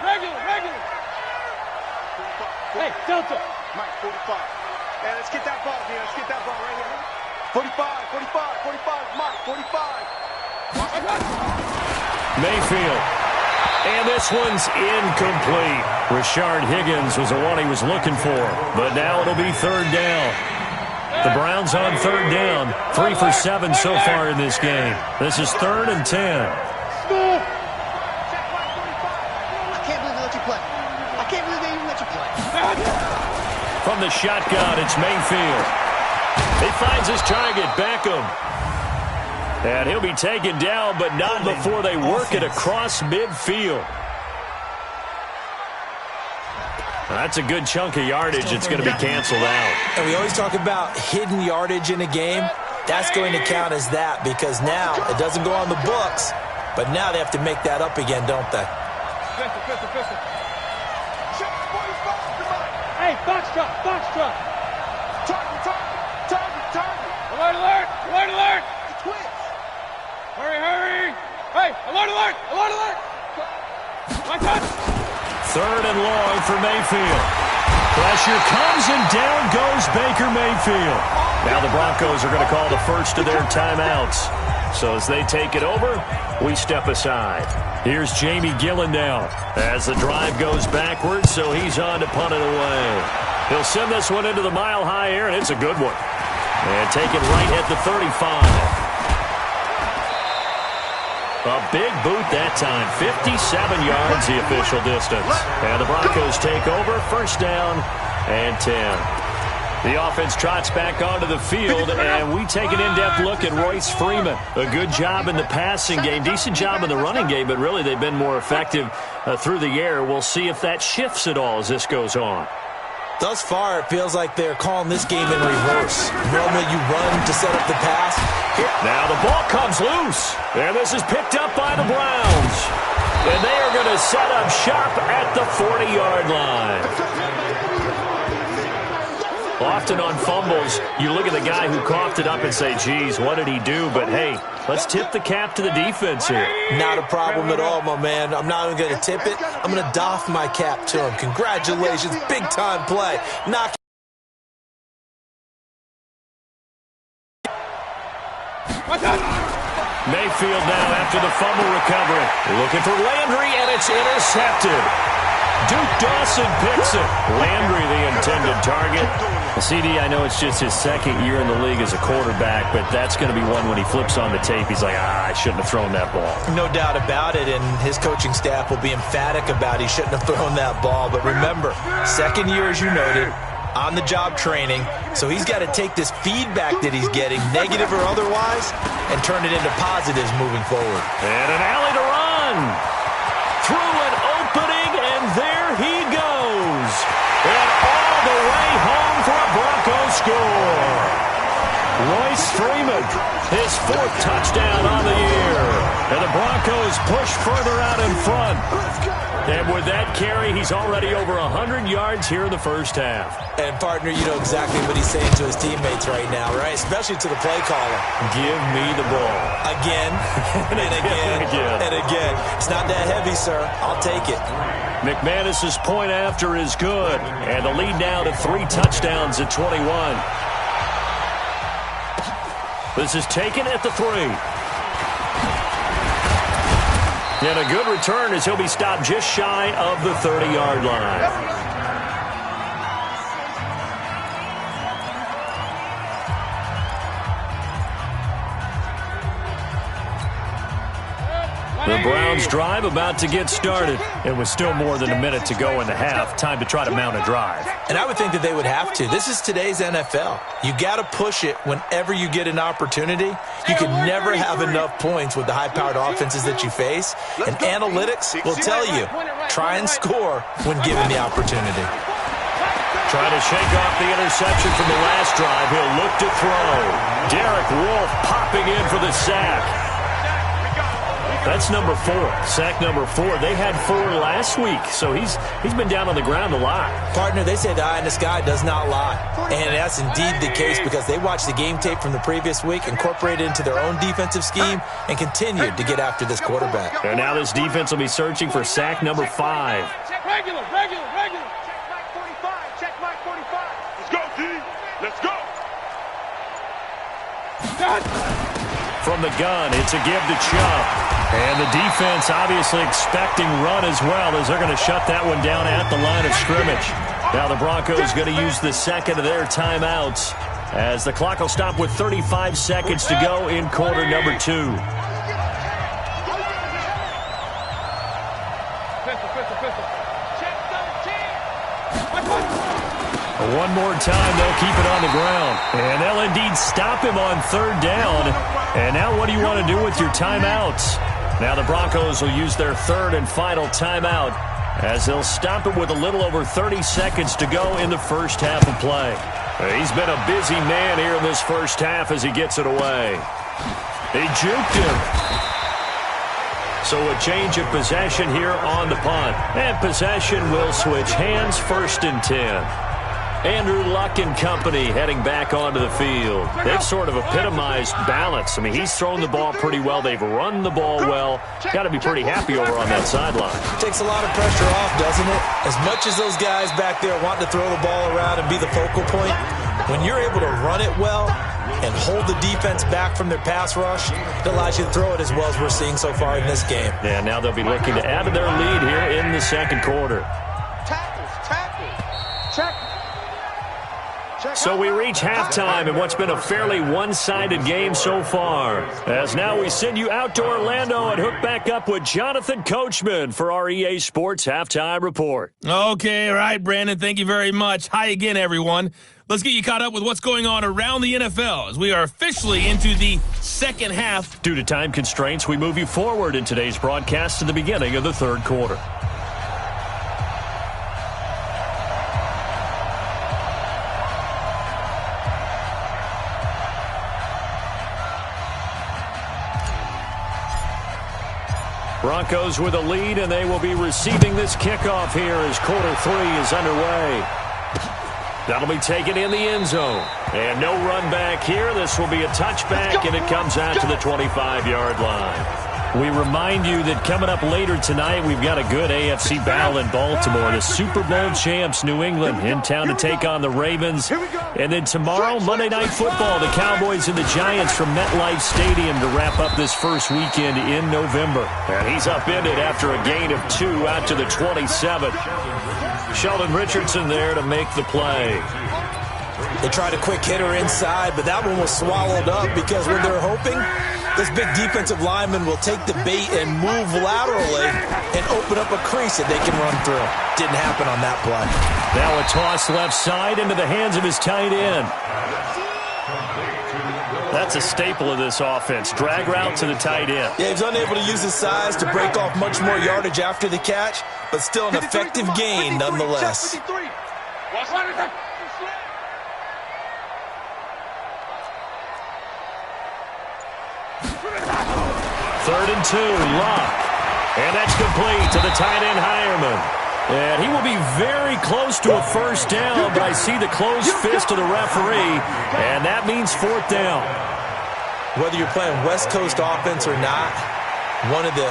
D: Hey, Delta. Mike, 45. Hey, let's get that ball, dude. Let's get that ball right here. 45, 45, 45, Mike, 45.
B: Mayfield. And this one's incomplete. Rashard Higgins was the one he was looking for. But now it'll be third down. The Browns on third down. 3 for 7 so far in this game. This is 3rd and 10.
E: I can't believe they let you play. I can't believe they even let you play.
B: From the shotgun, it's Mayfield. He finds his target, Beckham. And he'll be taken down, but not before they work it across midfield. That's a good chunk of yardage. It's going to be canceled out.
C: And we always talk about hidden yardage in a game. That's going to count as that because now it doesn't go on the books, but now they have to make that up again, don't they?
D: Pistol. Hey, box truck. Target. Alert. The twins. Hurry. Hey, alert. My touch.
B: 3rd and long for Mayfield. Pressure comes and down goes Baker Mayfield. Now the Broncos are going to call the first of their timeouts. So as they take it over, we step aside. Here's Jamie Gillen now as the drive goes backwards, so he's on to punt it away. He'll send this one into the mile-high air, and it's a good one. And take it right at the 35. A big boot that time. 57 yards the official distance. And the Broncos take over. First down and 10. The offense trots back onto the field, and we take an in-depth look at Royce Freeman. A good job in the passing game, decent job in the running game, but really they've been more effective through the air. We'll see if that shifts at all as this goes on.
C: Thus far, it feels like they're calling this game in reverse. Normally you run to set up the pass.
B: Now the ball comes loose, and this is picked up by the Browns. And they are going to set up shop at the 40-yard line. Often on fumbles, you look at the guy who coughed it up and say, geez, what did he do? But, hey, let's tip the cap to the defense here.
C: Not a problem at all, my man. I'm not even going to tip it. I'm going to doff my cap to him. Congratulations. Big-time play. Knock.
B: Mayfield now after the fumble recovery. Looking for Landry, and it's intercepted. Duke Dawson picks it. Landry, the intended target. CD, I know it's just his second year in the league as a quarterback, but that's going to be one when he flips on the tape. He's like, I shouldn't have thrown that ball.
C: No doubt about it, and his coaching staff will be emphatic about he shouldn't have thrown that ball. But remember, second year, as you noted, on-the-job training, so he's got to take this feedback that he's getting, negative or otherwise, and turn it into positives moving forward.
B: And an alley to run. Through an opening, and there he goes. And all the way home for a Broncos score. Royce Freeman, his 4th touchdown on the year. And the Broncos push further out in front. And with that carry, he's already over 100 yards here in the first half.
C: And, partner, you know exactly what he's saying to his teammates right now, right? Especially to the play caller.
B: Give me the ball.
C: Again, and again, and again. It's not that heavy, sir. I'll take it.
B: McManus's point after is good. And the lead now to 3 touchdowns at 21. This is taken at the 3. And a good return as he'll be stopped just shy of the 30-yard line. The Browns drive about to get started. And with still more than a minute to go in the half, time to try to mount a drive.
C: And I would think that they would have to. This is today's NFL. You got to push it whenever you get an opportunity. You can never have enough points with the high-powered offenses that you face. And analytics will tell you, try and score when given the opportunity.
B: Trying to shake off the interception from the last drive. He'll look to throw. Derek Wolfe popping in for the sack. That's number 4. Sack number 4. They had 4 last week, so he's been down on the ground a lot.
C: Partner, they say the eye in the sky does not lie. And that's indeed the case because they watched the game tape from the previous week, incorporated it into their own defensive scheme, and continued to get after this quarterback.
B: And now this defense will be searching for sack number 5.
D: Regular. Check Mike 45. Let's go, team.
B: From the gun, it's a give to Chubb. And the defense obviously expecting run as well, as they're going to shut that one down at the line of scrimmage. Now the Broncos going to use the second of their timeouts, as the clock will stop with 35 seconds to go in quarter number 2. One more time, they'll keep it on the ground. And they'll indeed stop him on third down. And now what do you want to do with your timeouts? Now the Broncos will use their third and final timeout, as they'll stop it with a little over 30 seconds to go in the first half of play. He's been a busy man here in this first half as he gets it away. They juked him. So a change of possession here on the punt. And possession will switch hands, 1st and 10. Andrew Luck and company heading back onto the field. They've sort of epitomized balance. I mean, he's thrown the ball pretty well. They've run the ball well. Got to be pretty happy over on that sideline.
C: Takes a lot of pressure off, doesn't it? As much as those guys back there want to throw the ball around and be the focal point, when you're able to run it well and hold the defense back from their pass rush, it allows you to throw it as well as we're seeing so far in this game.
B: Yeah, now they'll be looking to add to their lead here in the second quarter. So we reach halftime in what's been a fairly one-sided game so far. As now we send you out to Orlando and hook back up with Jonathan Coachman for our EA Sports Halftime Report.
A: Okay, all right, Brandon, thank you very much. Hi again, everyone. Let's get you caught up with what's going on around the NFL as we are officially into the second half.
B: Due to time constraints, we move you forward in today's broadcast to the beginning of the third quarter. Broncos with a lead, and they will be receiving this kickoff here as quarter 3 is underway. That'll be taken in the end zone. And no run back here. This will be a touchback, and it comes out to the 25-yard line. We remind you that coming up later tonight, we've got a good AFC battle in Baltimore. The Super Bowl champs, New England, in town to take on the Ravens. And then tomorrow, Monday Night Football, the Cowboys and the Giants from MetLife Stadium to wrap up this first weekend in November. And he's upended after a gain of 2 out to the 27. Sheldon Richardson there to make the play.
C: They tried a quick hitter inside, but that one was swallowed up because when they're hoping, this big defensive lineman will take the bait and move laterally and open up a crease that they can run through. Didn't happen on that play.
B: Now a toss left side into the hands of his tight end. That's a staple of this offense. Drag route to the tight end.
C: Yeah, he's unable to use his size to break off much more yardage after the catch, but still an effective gain nonetheless.
B: Third and 2, Luck. And that's complete to the tight end, Hireman. And he will be very close to a first down, but I see the closed fist of the referee, and that means 4th down.
C: Whether you're playing West Coast offense or not, one of the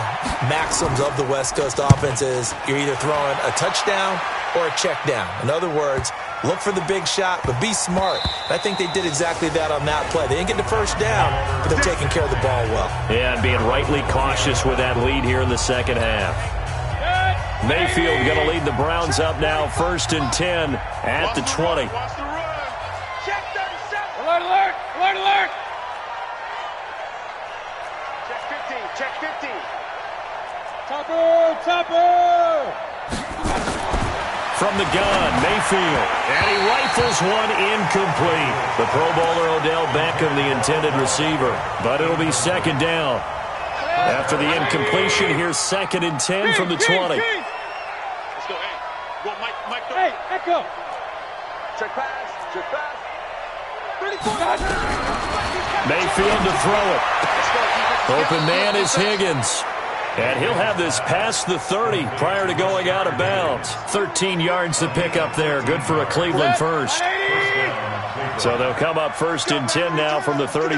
C: maxims of the West Coast offense is you're either throwing a touchdown or a check down. In other words, look for the big shot, but be smart. I think they did exactly that on that play. They didn't get the first down, but they're taking care of the ball well.
B: Yeah, and being rightly cautious with that lead here in the second half. Mayfield going to lead the Browns up now, 1st and 10 at the 20.
D: Check 37. Alert, alert, alert, alert. Check 15, check 15. Topper, topper.
B: From the gun, Mayfield, and he rifles one incomplete. The Pro Bowler Odell Beckham, the intended receiver, but it'll be 2nd down. After the incompletion, here's 2nd and 10 from the 20.
D: Let's go, hey. Go, Mike. Hey, echo. Check pass, check pass. 34.
B: Mayfield to throw it. Open man is Higgins. And he'll have this past the 30 prior to going out of bounds. 13 yards to pick up there. Good for a Cleveland first. So they'll come up 1st and 10 now from the 33.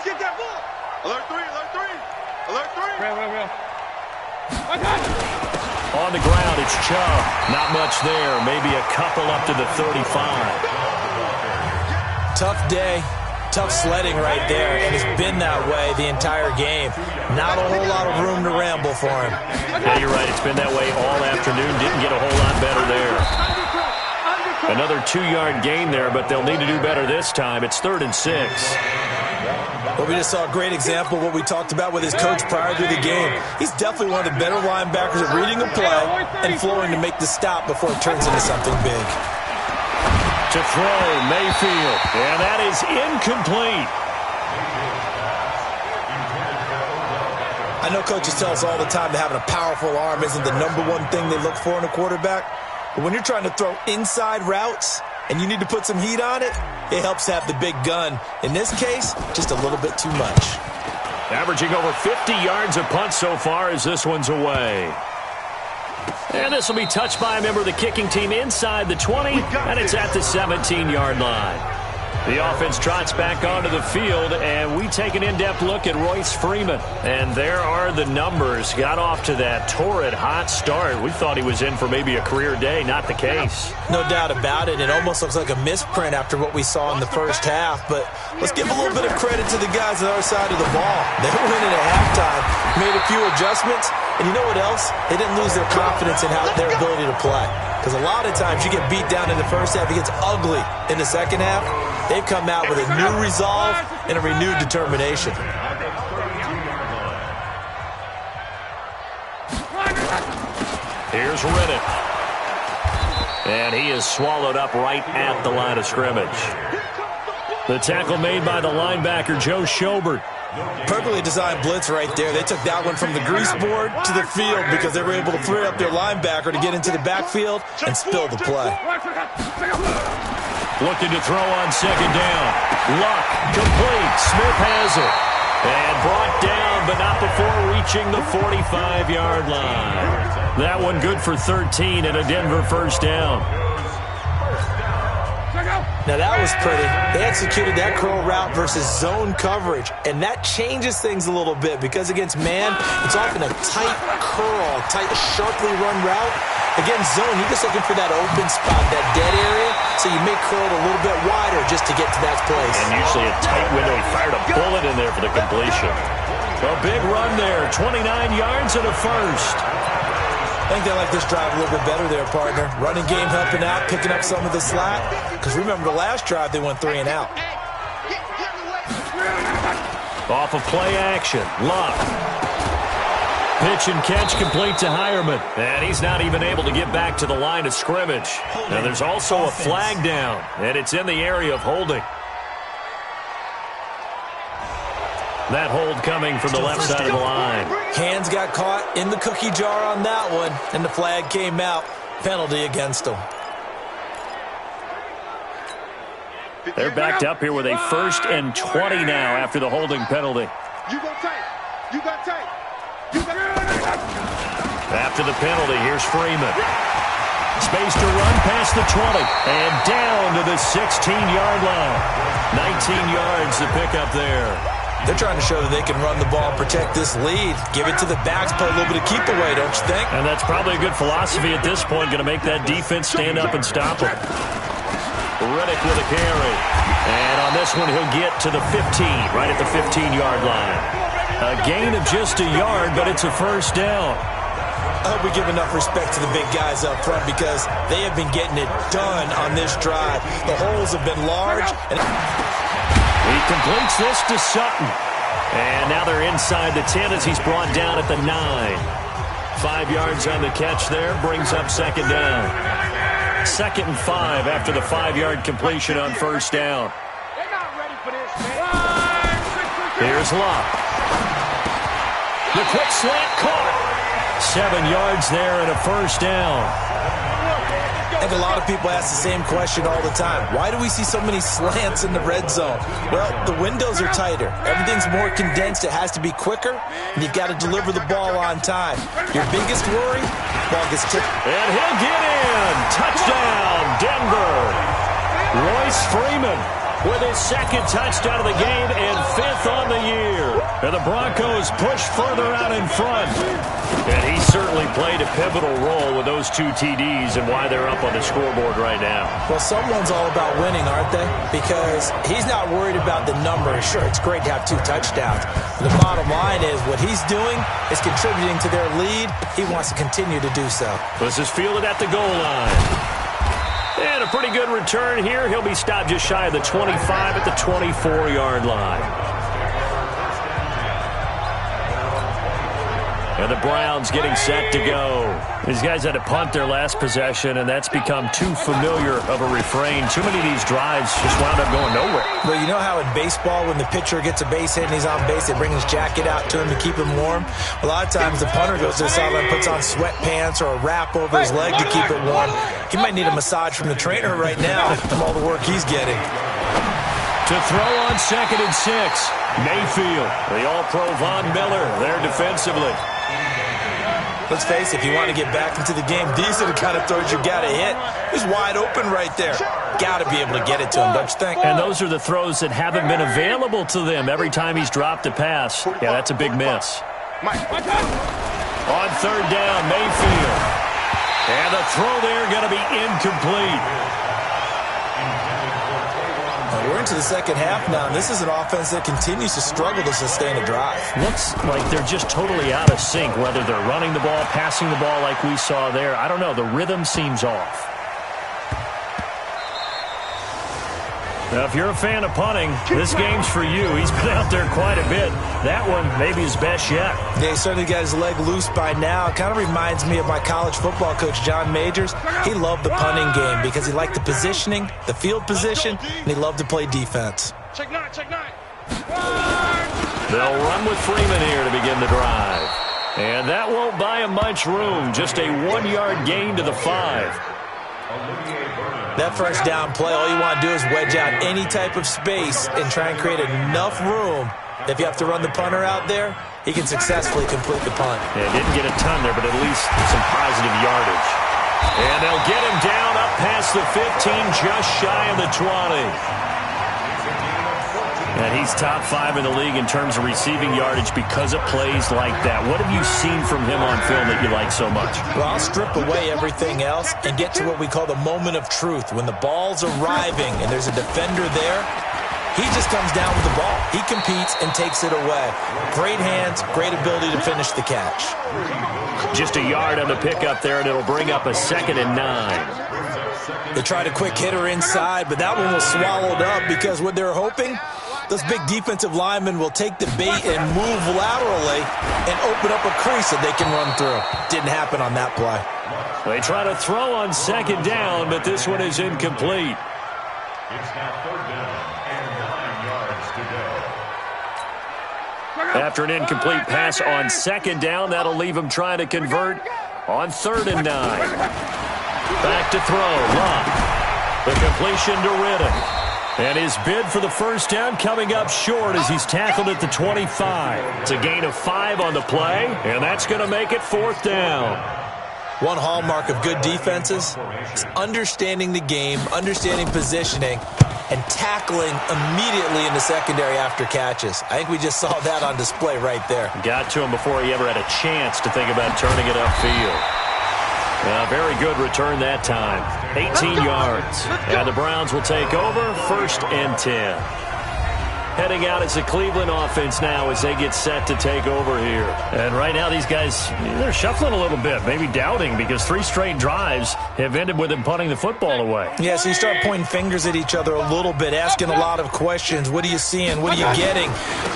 D: Get that ball. Alert 3, alert 3. Alert 3. Real.
B: On the ground, it's Chubb. Not much there. Maybe a couple up to the 35.
C: Tough day. Tough sledding right there, and it's been that way the entire game. Not a whole lot of room to ramble for him.
B: Yeah, you're right. It's been that way all afternoon. Didn't get a whole lot better there. Another 2-yard gain there, but they'll need to do better this time. It's 3rd and 6.
C: Well, we just saw a great example of what we talked about with his coach prior to the game. He's definitely one of the better linebackers at reading a play and flowing to make the stop before it turns into something big.
B: To throw, Mayfield, and that is incomplete.
C: I know coaches tell us all the time that having a powerful arm isn't the #1 thing they look for in a quarterback. But when you're trying to throw inside routes and you need to put some heat on it, it helps to have the big gun. In this case, just a little bit too much.
B: Averaging over 50 yards a punt so far as this one's away. And this will be touched by a member of the kicking team inside the 20, and it's at the 17-yard line. The offense trots back onto the field, and we take an in-depth look at Royce Freeman. And there are the numbers. Got off to that torrid hot start. We thought he was in for maybe a career day. Not the case.
C: No doubt about it. It almost looks like a misprint after what we saw in the first half. But let's give a little bit of credit to the guys on our side of the ball. They were winning at halftime, made a few adjustments, and you know what else? They didn't lose their confidence in their ability to play. Because a lot of times you get beat down in the first half, it gets ugly in the second half. They've come out with a new resolve and a renewed determination.
B: Here's Riddick. And he is swallowed up right at the line of scrimmage. The tackle made by the linebacker, Joe Schobert.
C: Perfectly designed blitz right there. They took that one from the grease board to the field because they were able to free up their linebacker to get into the backfield and spill the play.
B: Looking to throw on second down. Luck, complete. Smith has it. And brought down, but not before reaching the 45-yard line. That one good for 13 and a Denver first down.
C: Now that was pretty. They executed that curl route versus zone coverage, and that changes things a little bit because against man, it's often a tight curl, tight, sharply run route. Against zone, you're just looking for that open spot, that dead area, so you may curl it a little bit wider just to get to that place.
B: And usually a tight window. He fired a bullet in there for the completion. A big run there, 29 yards and a first.
C: I think they like this drive a little bit better there, partner. Running game helping out, picking up some of the slack. Because remember, the last drive, they went 3 and out.
B: Off of play action, Luck. Pitch and catch complete to Hireman. And he's not even able to get back to the line of scrimmage. Now there's also a flag down, and it's in the area of holding. That hold coming from the left side of the line.
C: Hands got caught in the cookie jar on that one, and the flag came out. Penalty against them.
B: They're backed up here with a 1st and 20 now after the holding penalty.
D: You go tight. You got tight.
B: After the penalty, here's Freeman. Space to run past the 20 and down to the 16-yard line. 19 yards to pick up there.
C: They're trying to show that they can run the ball and protect this lead. Give it to the backs, play a little bit of keep away, don't you think?
B: And that's probably a good philosophy at this point, going to make that defense stand up and stop it. Riddick with a carry. And on this one, he'll get to the 15, right at the 15-yard line. A gain of just a yard, but it's a first down.
C: I hope we give enough respect to the big guys up front because they have been getting it done on this drive. The holes have been large.
B: He completes this to Sutton. And now they're inside the 10 as he's brought down at the 9. 5 yards on the catch there, brings up second down. 2nd and 5 after the 5-yard completion on first down.
D: They're not ready for this, man.
B: Here's Luck. The quick slant caught. 7 yards there and a first down.
C: I think a lot of people ask the same question all the time. Why do we see so many slants in the red zone? Well, the windows are tighter. Everything's more condensed. It has to be quicker, and you've got to deliver the ball on time. Your biggest worry, ball gets tipped.
B: And he'll get in. Touchdown, Denver. Royce Freeman with his 2nd touchdown of the game and 5th on the year. And the Broncos push further out in front. And he certainly played a pivotal role with those 2 TDs and why they're up on the scoreboard right now.
C: Well, someone's all about winning, aren't they? Because he's not worried about the numbers. Sure, it's great to have 2 touchdowns. But the bottom line is what he's doing is contributing to their lead. He wants to continue to do so.
B: This is fielded at the goal line. And a pretty good return here. He'll be stopped just shy of the 25 at the 24-yard line. And the Browns getting set to go. These guys had to punt their last possession, and that's become too familiar of a refrain. Too many of these drives just wound up going nowhere.
C: Well, you know how in baseball, when the pitcher gets a base hit and he's on base, they bring his jacket out to him to keep him warm? A lot of times the punter goes to the sideline, puts on sweatpants or a wrap over his leg to keep it warm. He might need a massage from the trainer right now from all the work he's getting.
B: To throw on 2nd and 6. Mayfield, the All-Pro Von Miller there defensively.
C: Let's face it, if you want to get back into the game, these are the kind of throws you got to hit. He's wide open right there. Got to be able to get it to him, don't you think?
B: And those are the throws that haven't been available to them every time he's dropped a pass. Yeah, that's a big miss. On 3rd down, Mayfield. And the throw there going to be incomplete.
C: We're into the second half now, and this is an offense that continues to struggle to sustain a drive.
B: Looks like they're just totally out of sync, whether they're running the ball, passing the ball like we saw there. I don't know. The rhythm seems off. Now, if you're a fan of punting, this game's for you. He's been out there quite a bit. That one, maybe his best yet.
C: Yeah, he certainly got his leg loose by now. It kind of reminds me of my college football coach, John Majors. He loved the punting game because he liked the positioning, the field position, and he loved to play defense.
D: Check nine, check nine.
B: They'll run with Freeman here to begin the drive. And that won't buy him much room. Just a 1-yard gain to the 5.
C: That first down play, all you want to do is wedge out any type of space and try and create enough room. If you have to run the punter out there, he can successfully complete the punt.
B: Yeah, didn't get a ton there, but at least some positive yardage. And they'll get him down up past the 15, just shy of the 20. And he's top 5 in the league in terms of receiving yardage because of plays like that. What have you seen from him on film that you like so much?
C: Well, I'll strip away everything else and get to what we call the moment of truth. When the ball's arriving and there's a defender there, he just comes down with the ball. He competes and takes it away. Great hands, great ability to finish the catch.
B: Just a yard on the pickup there, and it'll bring up a 2nd and 9.
C: They tried a quick hitter inside, but that one was swallowed up because what they're hoping, those big defensive linemen will take the bait and move laterally and open up a crease that they can run through. Didn't happen on that play.
B: They try to throw on 2nd down, but this one is incomplete.
F: It's now 3rd down and 9 yards to go.
B: After an incomplete pass on 2nd down, that'll leave him trying to convert on 3rd and 9. Back to throw, Love. The completion to Riddick. And his bid for the first down coming up short as he's tackled at the 25. It's a gain of 5 on the play, and that's going to make it 4th down.
C: One hallmark of good defenses is understanding the game, understanding positioning, and tackling immediately in the secondary after catches. I think we just saw that on display right there.
B: Got to him before he ever had a chance to think about turning it upfield. Very good return that time. 18 yards. And the Browns will take over 1st and 10. Heading out as the Cleveland offense now as they get set to take over here. And right now these guys, they're shuffling a little bit, maybe doubting because 3 straight drives have ended with them punting the football away.
C: Yeah, so you start pointing fingers at each other a little bit, asking a lot of questions. What are you seeing? What are you getting?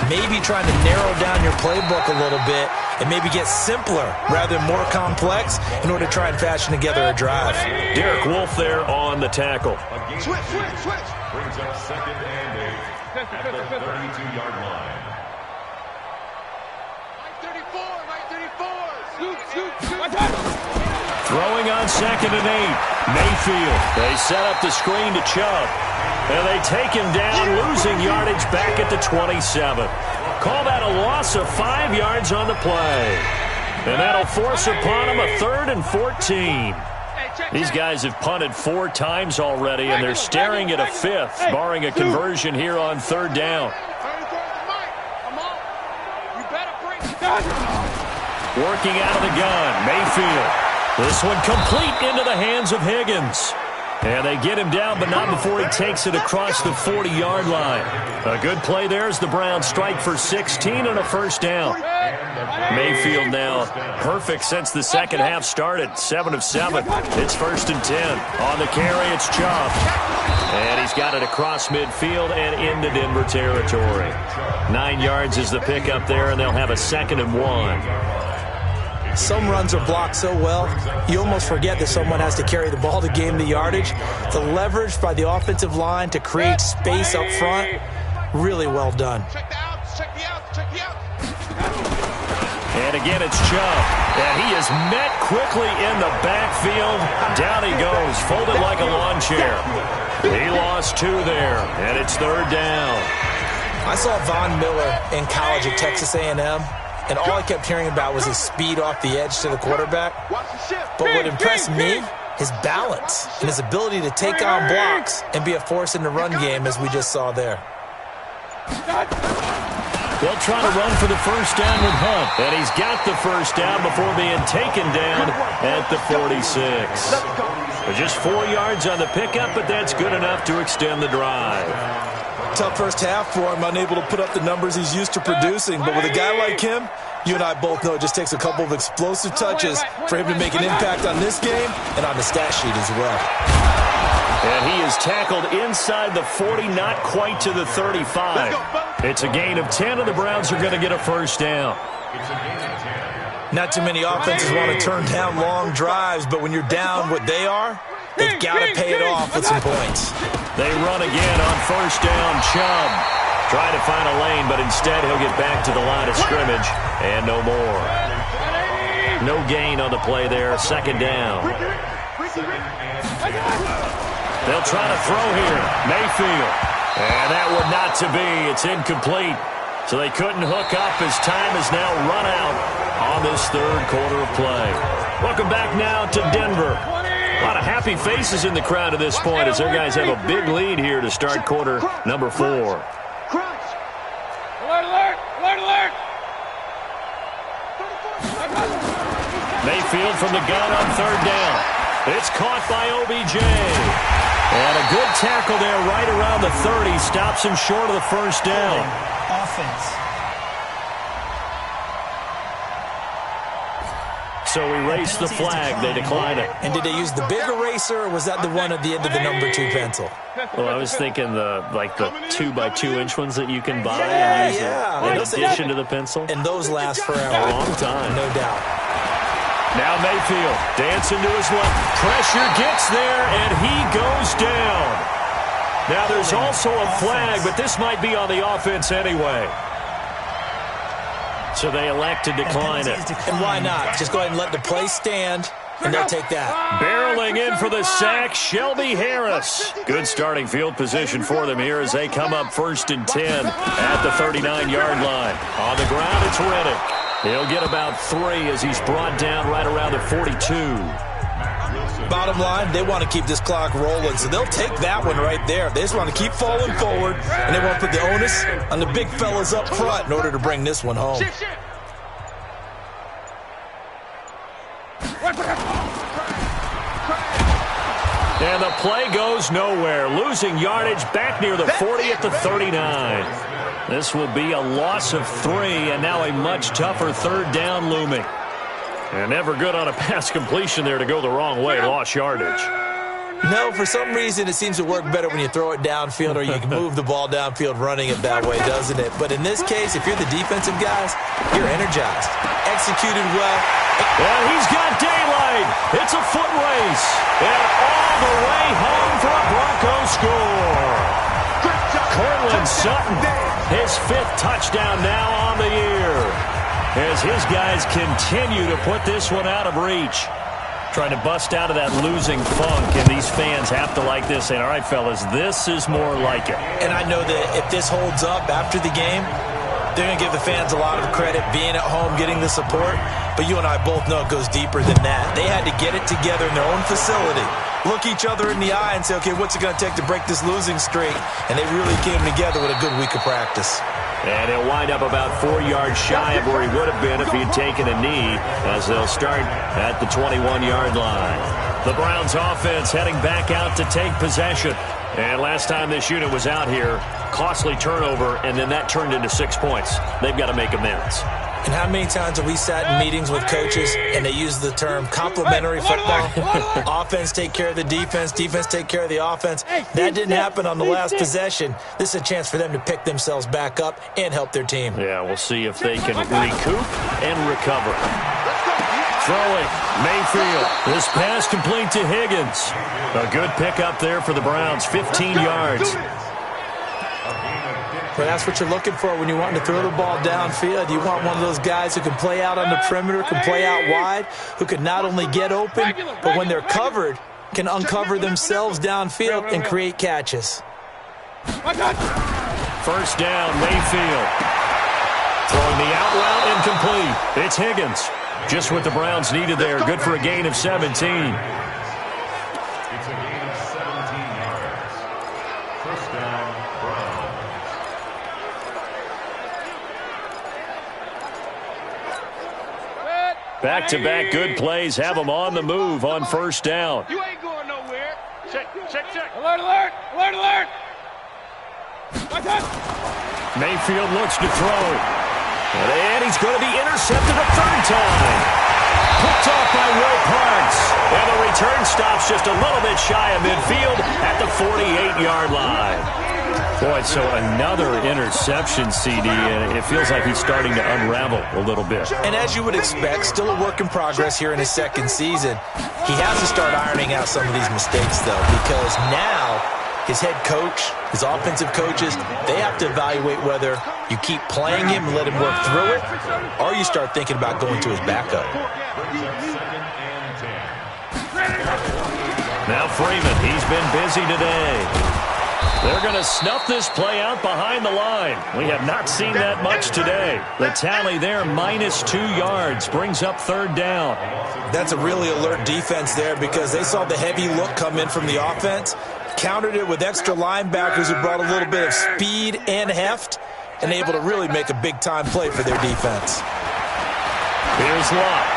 C: Maybe trying to narrow down your playbook a little bit and maybe get simpler rather than more complex in order to try and fashion together a drive.
B: Derek Wolfe there on the tackle.
F: Switch. Brings up 2nd and 8 at the 32-yard line.
B: Throwing on 2nd and 8. Mayfield. They set up the screen to Chubb. And they take him down, losing yardage back at the 27. Call that a loss of 5 yards on the play. And that'll force upon him a 3rd and 14. These guys have punted 4 times already, and they're staring at a 5th, barring a conversion here on 3rd down. Working out of the gun, Mayfield. This one complete into the hands of Higgins. And they get him down, but not before he takes it across the 40-yard line. A good play there as the Browns strike for 16 and a first down. Mayfield now perfect since the second half started. 7 of 7. It's 1st and 10. On the carry, it's Chubb. And he's got it across midfield and into Denver territory. 9 yards is the pickup there, and they'll have a 2nd and 1.
C: Some runs are blocked so well, you almost forget that someone has to carry the ball to gain the yardage. The leverage by the offensive line to create space up front, really well done.
D: Check the outs, check the outs, check the outs.
B: And again, it's Chubb. And he is met quickly in the backfield. Down he goes, folded like a lawn chair. He lost 2 there, and it's 3rd down.
C: I saw Von Miller in college at Texas A&M, and all I kept hearing about was his speed off the edge to the quarterback. But what impressed me, his balance and his ability to take on blocks and be a force in the run game, as we just saw there.
B: They'll try to run for the first down with Hunt. And he's got the first down before being taken down at the 46. Just 4 yards on the pickup, but that's good enough to extend the drive.
C: Tough first half for him, unable to put up the numbers he's used to producing. But with a guy like him, you and I both know it just takes a couple of explosive touches for him to make an impact on this game and on the stat sheet as well.
B: And he is tackled inside the 40, not quite to the 35. It's a gain of 10, and the Browns are going to get a first down.
C: Not too many offenses want to turn down long drives, but when you're down what they are, they've got to pay it off with some points.
B: They run again on first down. Chubb trying to find a lane, but instead he'll get back to the line of scrimmage, and no more. No gain on the play there. 2nd down. They'll try to throw here. Mayfield. And that would not to be. It's incomplete. So they couldn't hook up as time is now run out on this 3rd quarter of play. Welcome back now to Denver. A lot of happy faces in the crowd at this point as their guys have a big lead here to start quarter number 4.
D: Alert, alert, alert, alert.
B: Mayfield from the gun on 3rd down. It's caught by OBJ. And a good tackle there right around the 30. Stops him short of the first down.
E: Offense.
B: So erase the flag. They decline it.
C: And did they use the big eraser, or was that the one at the end of the number 2 pencil?
B: Well, I was thinking the 2x2-inch ones that you can buy
C: Yeah,
B: in addition to the pencil.
C: And those last forever.
B: A long time.
C: No doubt.
B: Now Mayfield dancing to his left. Pressure gets there, and he goes down. Now there's also a flag, but this might be on the offense anyway. So they elect to decline it.
C: And why not? Just go ahead and let the play stand, and they'll take that.
B: Barreling in for the sack, Shelby Harris. Good starting field position for them here as they come up 1st and 10 at the 39-yard line. On the ground, it's Reddick. He'll get about 3 as he's brought down right around the 42.
C: Bottom line, they want to keep this clock rolling, so they'll take that one right there. They just want to keep falling forward, and they want to put the onus on the big fellas up front in order to bring this one home.
B: And the play goes nowhere. Losing yardage back near the 40 at the 39. This will be a loss of 3, and now a much tougher 3rd down looming. And never good on a pass completion there to go the wrong way. Lost yardage.
C: No, for some reason it seems to work better when you throw it downfield or you can move the ball downfield running it that way, doesn't it? But in this case, if you're the defensive guys, you're energized. Executed well.
B: And he's got daylight. It's a foot race. And all the way home for a Broncos score. Cortland Sutton, his 5th touchdown now on the year. As his guys continue to put this one out of reach. Trying to bust out of that losing funk, and these fans have to like this. Saying, all right, fellas, this is more like it.
C: And I know that if this holds up after the game, they're going to give the fans a lot of credit being at home, getting the support. But you and I both know it goes deeper than that. They had to get it together in their own facility, look each other in the eye and say, okay, what's it going to take to break this losing streak? And they really came together with a good week of practice.
B: And he'll wind up about 4 yards shy of where he would have been if he had taken a knee, as they'll start at the 21-yard line. The Browns offense heading back out to take possession. And last time this unit was out here, costly turnover, and then that turned into 6 points. They've got to make amends.
C: And how many times have we sat in meetings with coaches and they use the term complementary football? Offense take care of the defense, defense take care of the offense. That didn't happen on the last possession. This is a chance for them to pick themselves back up and help their team.
B: Yeah, we'll see if they can recoup and recover. Throwing, Mayfield. This pass complete to Higgins. A good pickup there for the Browns, 15 yards.
C: But that's what you're looking for when you want to throw the ball downfield. You want one of those guys who can play out on the perimeter, can play out wide, who can not only get open, but when they're covered, can uncover themselves downfield and create catches.
B: First down, Mayfield. Throwing the out route incomplete. It's Higgins. Just what the Browns needed there. Good for a gain of 17.
F: It's a gain of 17 yards. First down, Browns.
B: Back-to-back good plays have them on the move on first down.
D: You ain't going nowhere. Check. Alert, alert, alert, alert.
B: Mayfield looks to throw. And he's going to be intercepted a third time. Picked off by Will Parks. And the return stops just a little bit shy of midfield at the 48-yard line. Boy, so another interception, CD, and it feels like he's starting to unravel a little bit.
C: And as you would expect, still a work in progress here in his second season. He has to start ironing out some of these mistakes, though, because now his head coach, his offensive coaches, they have to evaluate whether you keep playing him and let him work through it, or you start thinking about going to his backup.
B: Now Freeman, he's been busy today. They're going to snuff this play out behind the line. We have not seen that much today. The tally there, -2 yards, brings up third down.
C: That's a really alert defense there because they saw the heavy look come in from the offense, countered it with extra linebackers who brought a little bit of speed and heft, and able to really make a big-time play for their defense.
B: Here's Locke.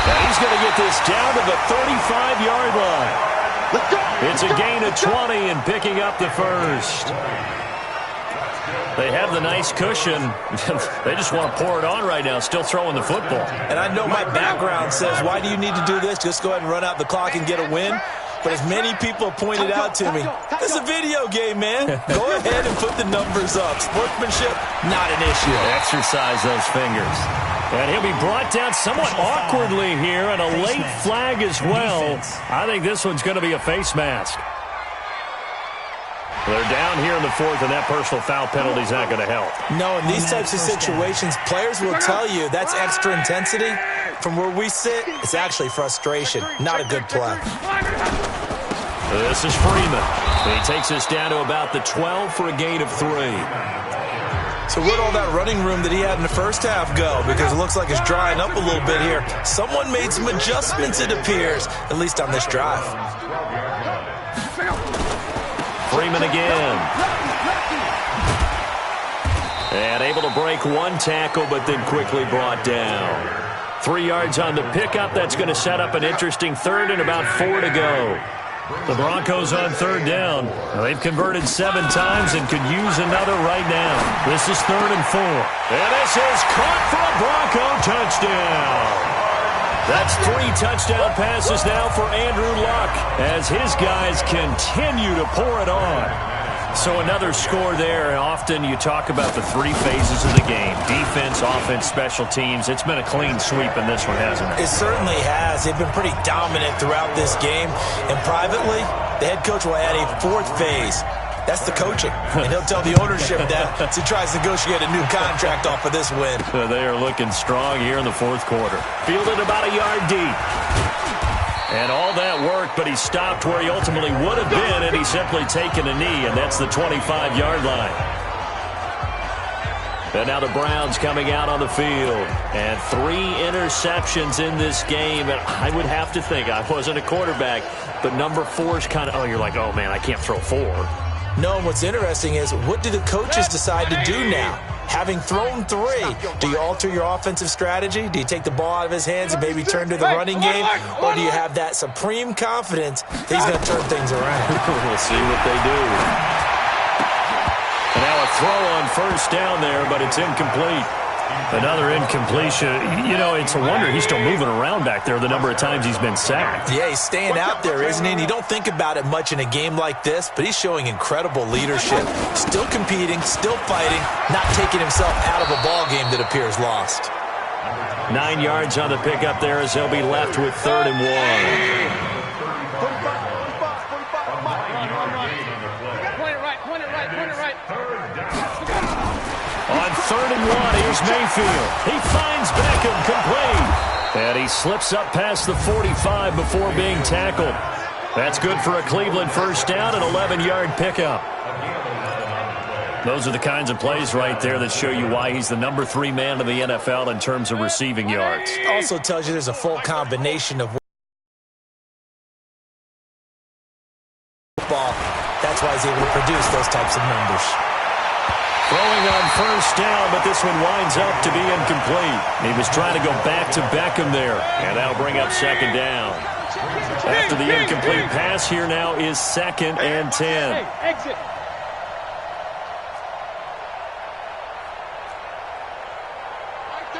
B: Now he's going to get this down to the 35-yard line. It's a gain of 20 and picking up the first. They have the nice cushion. They just want to pour it on right now, still throwing the football.
C: And I know my background says, why do you need to do this? Just go ahead and run out the clock and get a win. But as many people have pointed out to me, it's a video game, man. Go ahead and put the numbers up. Sportsmanship, not an issue.
B: Exercise those fingers. And he'll be brought down somewhat awkwardly here, and a late flag as well. I think this one's going to be a face mask. They're down here in the fourth, and that personal foul penalty is not going to help.
C: No, in these types of situations, players will tell you that's extra intensity. From where we sit, it's actually frustration, not a good play.
B: This is Freeman. He takes us down to about the 12 for a gain of 3.
C: So where'd all that running room that he had in the first half go? Because it looks like it's drying up a little bit here. Someone made some adjustments, it appears, at least on this drive.
B: Freeman again. And able to break one tackle, but then quickly brought down. 3 yards on the pickup. That's going to set up an interesting third and about 4 to go. The Broncos on third down. They've converted 7 times and could use another right now. This is 3rd and 4. And this is caught for a Bronco touchdown. That's 3 touchdown passes now for Andrew Luck as his guys continue to pour it on. So another score there. Often you talk about the 3 phases of the game. Defense, offense, special teams. It's been a clean sweep in this one, hasn't it?
C: It certainly has. They've been pretty dominant throughout this game. And privately, the head coach will add a 4th phase. That's the coaching. And he'll tell the ownership that as he tries to negotiate a new contract off of this win.
B: They are looking strong here in the 4th quarter. Fielded about a yard deep. And all that worked, but he stopped where he ultimately would have been, and he's simply taken a knee, and that's the 25-yard line. And now the Browns coming out on the field. And 3 interceptions in this game. And I would have to think, I wasn't a quarterback, but number 4 is kind of, oh, you're like, oh, man, I can't throw 4.
C: No, and what's interesting is, what do the coaches decide to do now? Having thrown 3, do you alter your offensive strategy? Do you take the ball out of his hands and maybe turn to the running game? Or do you have that supreme confidence that he's going to turn things around?
B: We'll see what they do. And now a throw on first down there, but it's incomplete. Another incompletion. You know, it's a wonder he's still moving around back there the number of times he's been sacked.
C: Yeah, he's staying out there, isn't he? And you don't think about it much in a game like this, but he's showing incredible leadership. Still competing, still fighting, not taking himself out of a ball game that appears lost.
B: 9 yards on the pickup there as he'll be left with 3rd and 1. On 3rd and 1, here's Mayfield. He finds Beckham, complete. And he slips up past the 45 before being tackled. That's good for a Cleveland first down, an 11-yard pickup. Those are the kinds of plays right there that show you why he's the number 3 man in the NFL in terms of receiving yards.
C: Also tells you there's a full combination of football. That's why he's able to produce those types of numbers.
B: Throwing on first down, but this one winds up to be incomplete. He was trying to go back to Beckham there, and that'll bring up 2nd down. After the incomplete pass, here now is 2nd and 10.
D: Exit.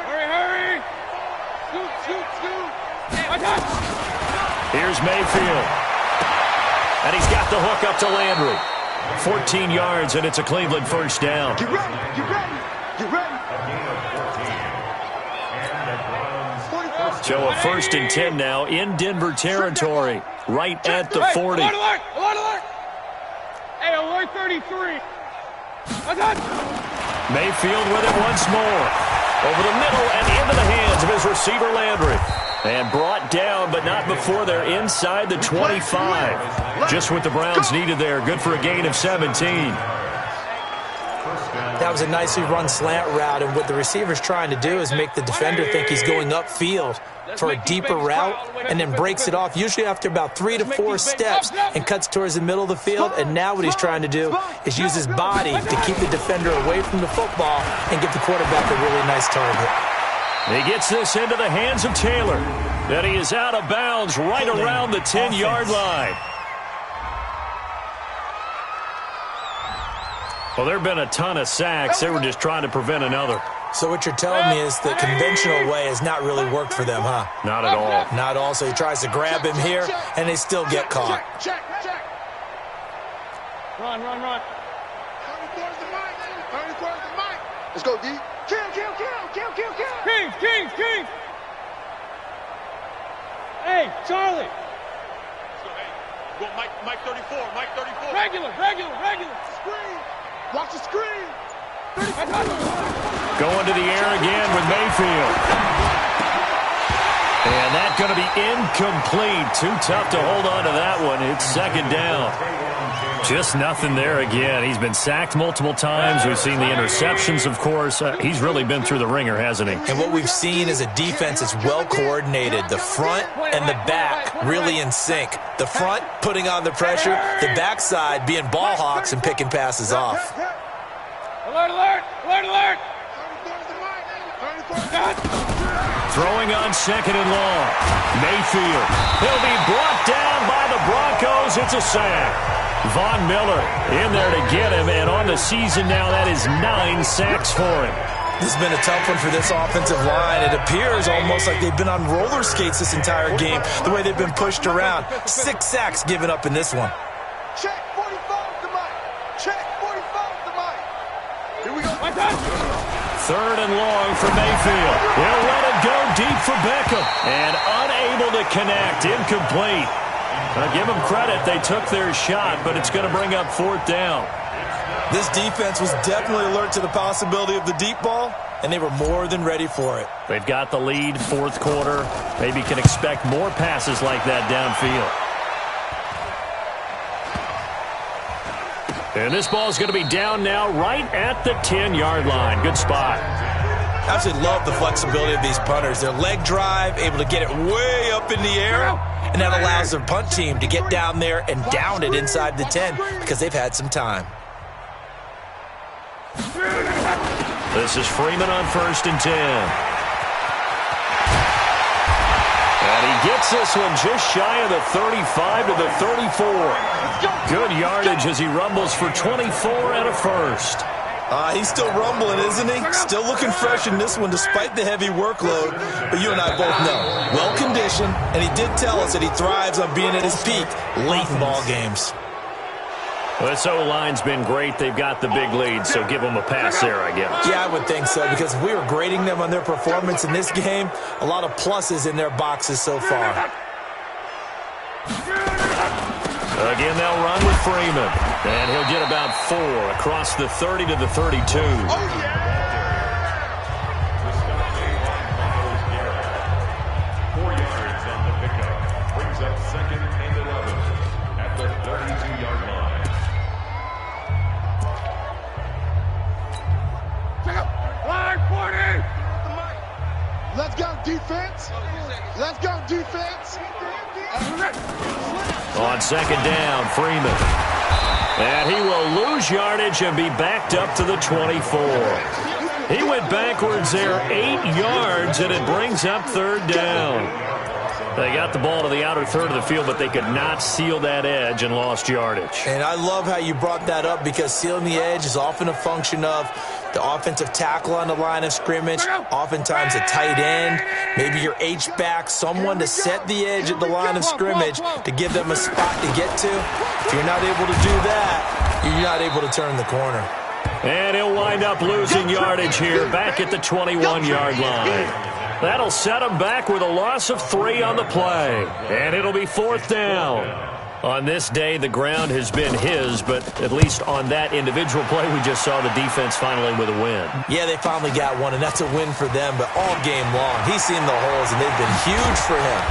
D: Hurry. Scoot.
B: Here's Mayfield. And he's got the hook up to Landry. 14 yards, and it's a Cleveland first down.
D: Get ready.
B: So a 1st and 10 now in Denver territory, right at the 40.
D: Alert. Hey, alert 33.
B: Mayfield with it once more. Over the middle and into the hands of his receiver, Landry. And brought down, but not before they're inside the 25. Just what the Browns needed there. Good for a gain of 17.
C: That was a nicely run slant route, and what the receiver's trying to do is make the defender think he's going upfield for a deeper route and then breaks it off, usually after about 3 to 4 steps, and cuts towards the middle of the field. And now what he's trying to do is use his body to keep the defender away from the football and give the quarterback a really nice target.
B: He gets this into the hands of Taylor. Then he is out of bounds right around the 10-yard line. Well, there have been a ton of sacks. They were just trying to prevent another.
C: So what you're telling me is the conventional way has not really worked for them, huh?
B: Not at all.
C: Not at all. So he tries to grab him here, and they still get caught.
D: Check. Run. 34 is the mic. Let's go, D. Kill. Kings. Hey, Charlie. Let's go, hey. Go, Mike 34. Regular. Screen. Watch the screen.
B: Going to the air again with Mayfield. And that's going to be incomplete. Too tough to hold on to that one. It's 2nd down. Just nothing there again. He's been sacked multiple times. We've seen the interceptions, of course. He's really been through the ringer, hasn't he?
C: And what we've seen is a defense that's well coordinated. The front and the back really in sync. The front putting on the pressure. The backside being ball hawks and picking passes off.
D: Alert.
B: Throwing on 2nd and long. Mayfield. He'll be brought down by the Broncos. It's a sack. Von Miller in there to get him, and on the season now, that is 9 sacks for him.
C: This has been a tough one for this offensive line. It appears almost like they've been on roller skates this entire game, the way they've been pushed around. 6 sacks given up in this one.
D: Check 45 the mic. Here we go.
B: 3rd and long for Mayfield. He'll let it go deep for Beckham, and unable to connect. Incomplete. Give them credit. They took their shot, but it's going to bring up 4th down.
C: This defense was definitely alert to the possibility of the deep ball, and they were more than ready for it.
B: They've got the lead, 4th quarter. Maybe can expect more passes like that downfield. And this ball is going to be down now right at the 10-yard line. Good spot.
C: I absolutely love the flexibility of these punters. Their leg drive, able to get it way up in the air, and that allows their punt team to get down there and down it inside the 10 because they've had some time.
B: This is Freeman on 1st and 10. And he gets this one just shy of the 35 to the 34. Good yardage as he rumbles for 24 and a first.
C: He's still rumbling, isn't he? Still looking fresh in this one despite the heavy workload. But you and I both know, well-conditioned, and he did tell us that he thrives on being at his peak late in ball games.
B: Well, this O-line's been great. They've got the big lead, so give them a pass there, I guess.
C: Yeah, I would think so, because if we were grading them on their performance in this game, a lot of pluses in their boxes so far.
B: Again, they'll run with Freeman. And he'll get about 4 across the 30 to the 32. Oh, yeah.
F: 4 yards on the pickup. Brings up 2nd and 11 at the 32-yard line.
D: Line 40! Let's go, defense! Let's go, defense!
B: On 2nd down, Freeman. And he will lose yardage and be backed up to the 24. He went backwards there 8 yards, and it brings up 3rd down. They got the ball to the outer third of the field, but they could not seal that edge and lost yardage.
C: And I love how you brought that up, because sealing the edge is often a function of the offensive tackle on the line of scrimmage, oftentimes a tight end, maybe your H-back, someone to set the edge at the line of scrimmage to give them a spot to get to. If you're not able to do that, you're not able to turn the corner.
B: And he'll wind up losing yardage here back at the 21-yard line. That'll set him back with a loss of 3 on the play. And it'll be 4th down. On this day, the ground has been his, but at least on that individual play, we just saw the defense finally with a win.
C: Yeah, they finally got one, and that's a win for them, but all game long, he's seen the holes, and they've been huge for him.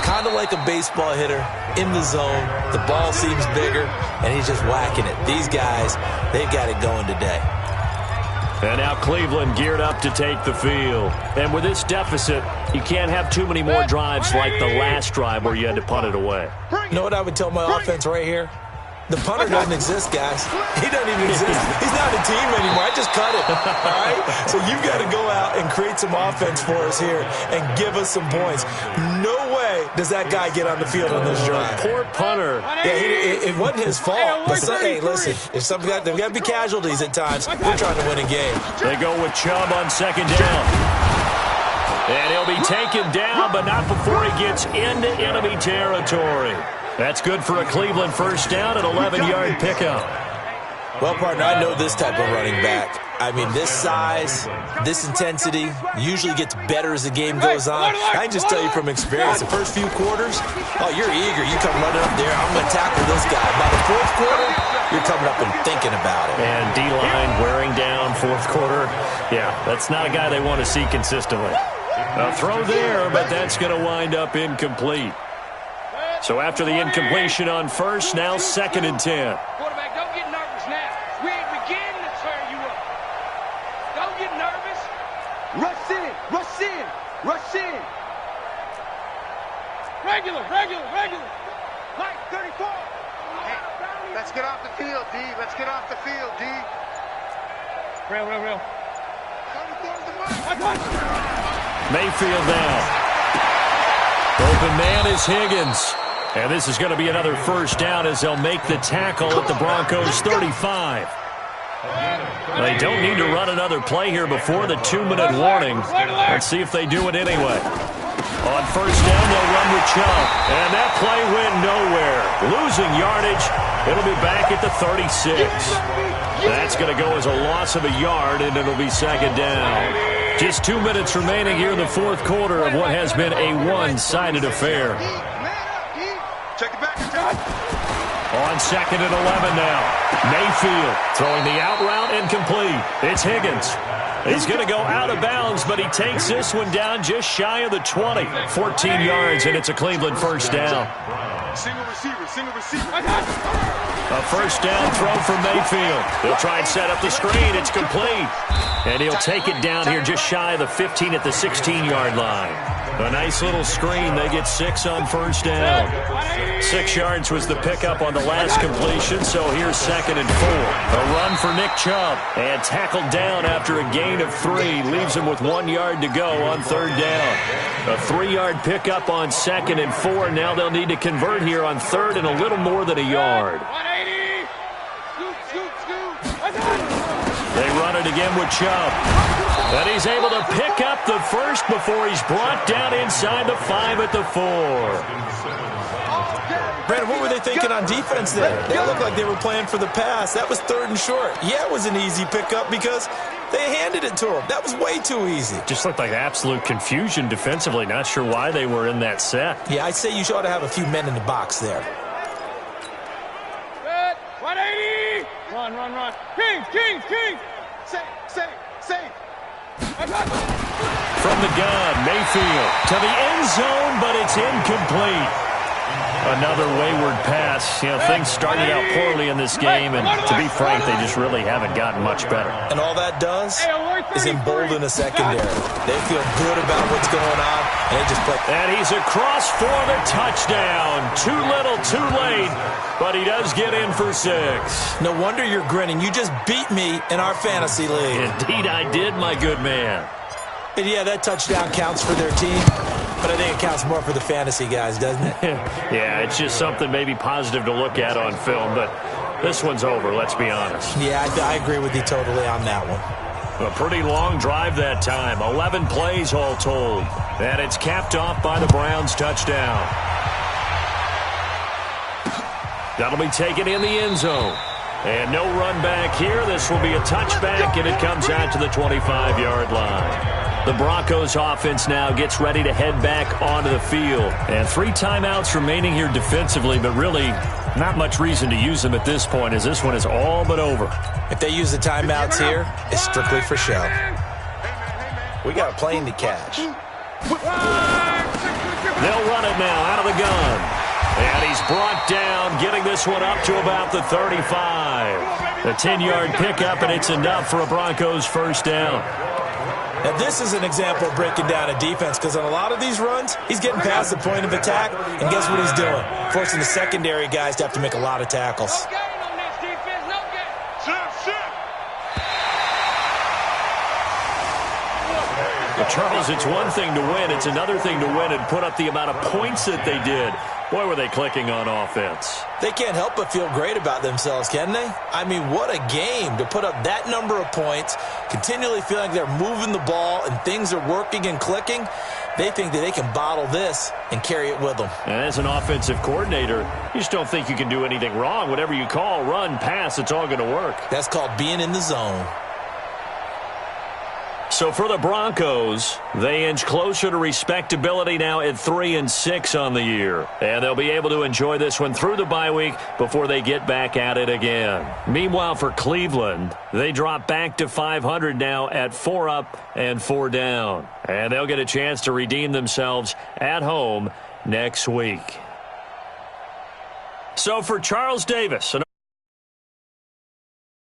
C: Kind of like a baseball hitter in the zone. The ball seems bigger, and he's just whacking it. These guys, they've got it going today.
B: And now Cleveland geared up to take the field. And with this deficit, you can't have too many more drives like the last drive where you had to punt it away.
C: You know what I would tell my offense right here? The punter doesn't exist, guys. He doesn't even exist. He's not a team anymore. I just cut it, all right? So you've got to go out and create some offense for us here and give us some points. No way does that guy get on the field on this drive.
B: Poor punter.
C: Yeah, it wasn't his fault. But hey, listen, if there've got to be casualties at times. We're trying to win a game.
B: They go with Chubb on 2nd down. And he'll be taken down, but not before he gets into enemy territory. That's good for a Cleveland 1st down at 11-yard pickup.
C: Well, partner, I know this type of running back. I mean, this size, this intensity usually gets better as the game goes on. I can just tell you from experience, the first few quarters, oh, you're eager. You come running up there, I'm going to tackle this guy. By the 4th quarter, you're coming up and thinking about it.
B: And D-line wearing down 4th quarter. Yeah, that's not a guy they want to see consistently. A throw there, but that's going to wind up incomplete. So after the incompletion on 1st, now 2nd and 10.
D: Quarterback, don't get nervous now. We ain't beginning to turn you up. Don't get nervous. Rush in, rush in, rush in. Regular. Mike, 34. Hey, let's get off the field, D. Let's get off the field, D. Real. 34 is the mark.
B: Mayfield now. Open man is Higgins. And this is going to be another 1st down as they'll make the tackle at the Broncos 35. They don't need to run another play here before the 2-minute warning. Let's see if they do it anyway. On 1st down, they'll run with Chubb. And that play went nowhere. Losing yardage. It'll be back at the 36. That's going to go as a loss of a yard, and it'll be 2nd down. Just 2 minutes remaining here in the 4th quarter of what has been a one-sided affair.
D: Check it back.
B: On 2nd and 11 now. Mayfield throwing the out route incomplete. It's Higgins. He's going to go out of bounds, but he takes this one down just shy of the 20. 14 yards, and it's a Cleveland 1st down.
D: Single receiver.
B: A 1st down throw from Mayfield. He'll try and set up the screen. It's complete. And he'll take it down here just shy of the 15 at the 16-yard line. A nice little screen. They get 6 on first down. 6 yards was the pickup on the last completion, so here's 2nd and 4. A run for Nick Chubb, and tackled down after a gain of 3. Leaves him with 1 yard to go on 3rd down. A 3-yard pickup on 2nd and 4. Now they'll need to convert here on 3rd and a little more than a yard.
D: 180.
B: They run it again with Chubb. And he's able to pick up the first before he's brought down inside the 5 at the 4.
C: Brandon, what were they thinking on defense there? They looked like they were playing for the pass. That was 3rd and short. Yeah, it was an easy pickup because they handed it to him. That was way too easy.
B: Just looked like absolute confusion defensively. Not sure why they were in that set.
C: Yeah, I'd say you ought to have a few men in the box there.
D: 180. Run. King. Safe.
B: From the gun, Mayfield to the end zone, but it's incomplete. Another wayward pass. You know, things started out poorly in this game, and to be frank, they just really haven't gotten much better.
C: And all that does is embolden the secondary. They feel good about what's going on, and they just play.
B: And he's across for the touchdown. Too little, too late, but he does get in for 6.
C: No wonder you're grinning. You just beat me in our fantasy league.
B: Indeed I did, my good man.
C: And yeah, that touchdown counts for their team, but I think it counts more for the fantasy guys, doesn't it?
B: Yeah, it's just something maybe positive to look at on film, but this one's over, let's be honest.
C: Yeah, I agree with you totally on that one.
B: A pretty long drive that time, 11 plays all told, and it's capped off by the Browns' touchdown. That'll be taken in the end zone. And no run back here. This will be a touchback, and it comes out to the 25-yard line. The Broncos offense now gets ready to head back onto the field. And 3 timeouts remaining here defensively, but really not much reason to use them at this point, as this one is all but over.
C: If they use the timeouts here, it's strictly for show. We got a plane to catch.
B: They'll run it now out of the gun. And he's brought down, getting this one up to about the 35. A 10-yard pickup, and it's enough for a Broncos first down.
C: Now, this is an example of breaking down a defense, because on a lot of these runs, he's getting past the point of attack, and guess what he's doing? Forcing the secondary guys to have to make a lot of tackles.
B: Well, Charles, it's one thing to win. It's another thing to win and put up the amount of points that they did. Boy, were they clicking on offense.
C: They can't help but feel great about themselves, can they? I mean, what a game to put up that number of points, continually feeling like they're moving the ball and things are working and clicking. They think that they can bottle this and carry it with them.
B: And as an offensive coordinator, you just don't think you can do anything wrong. Whatever you call, run, pass, it's all going to work.
C: That's called being in the zone.
B: So for the Broncos, they inch closer to respectability now at 3-6 on the year. And they'll be able to enjoy this one through the bye week before they get back at it again. Meanwhile, for Cleveland, they drop back to 500 now at 4 up and 4 down. And they'll get a chance to redeem themselves at home next week. So for Charles Davis...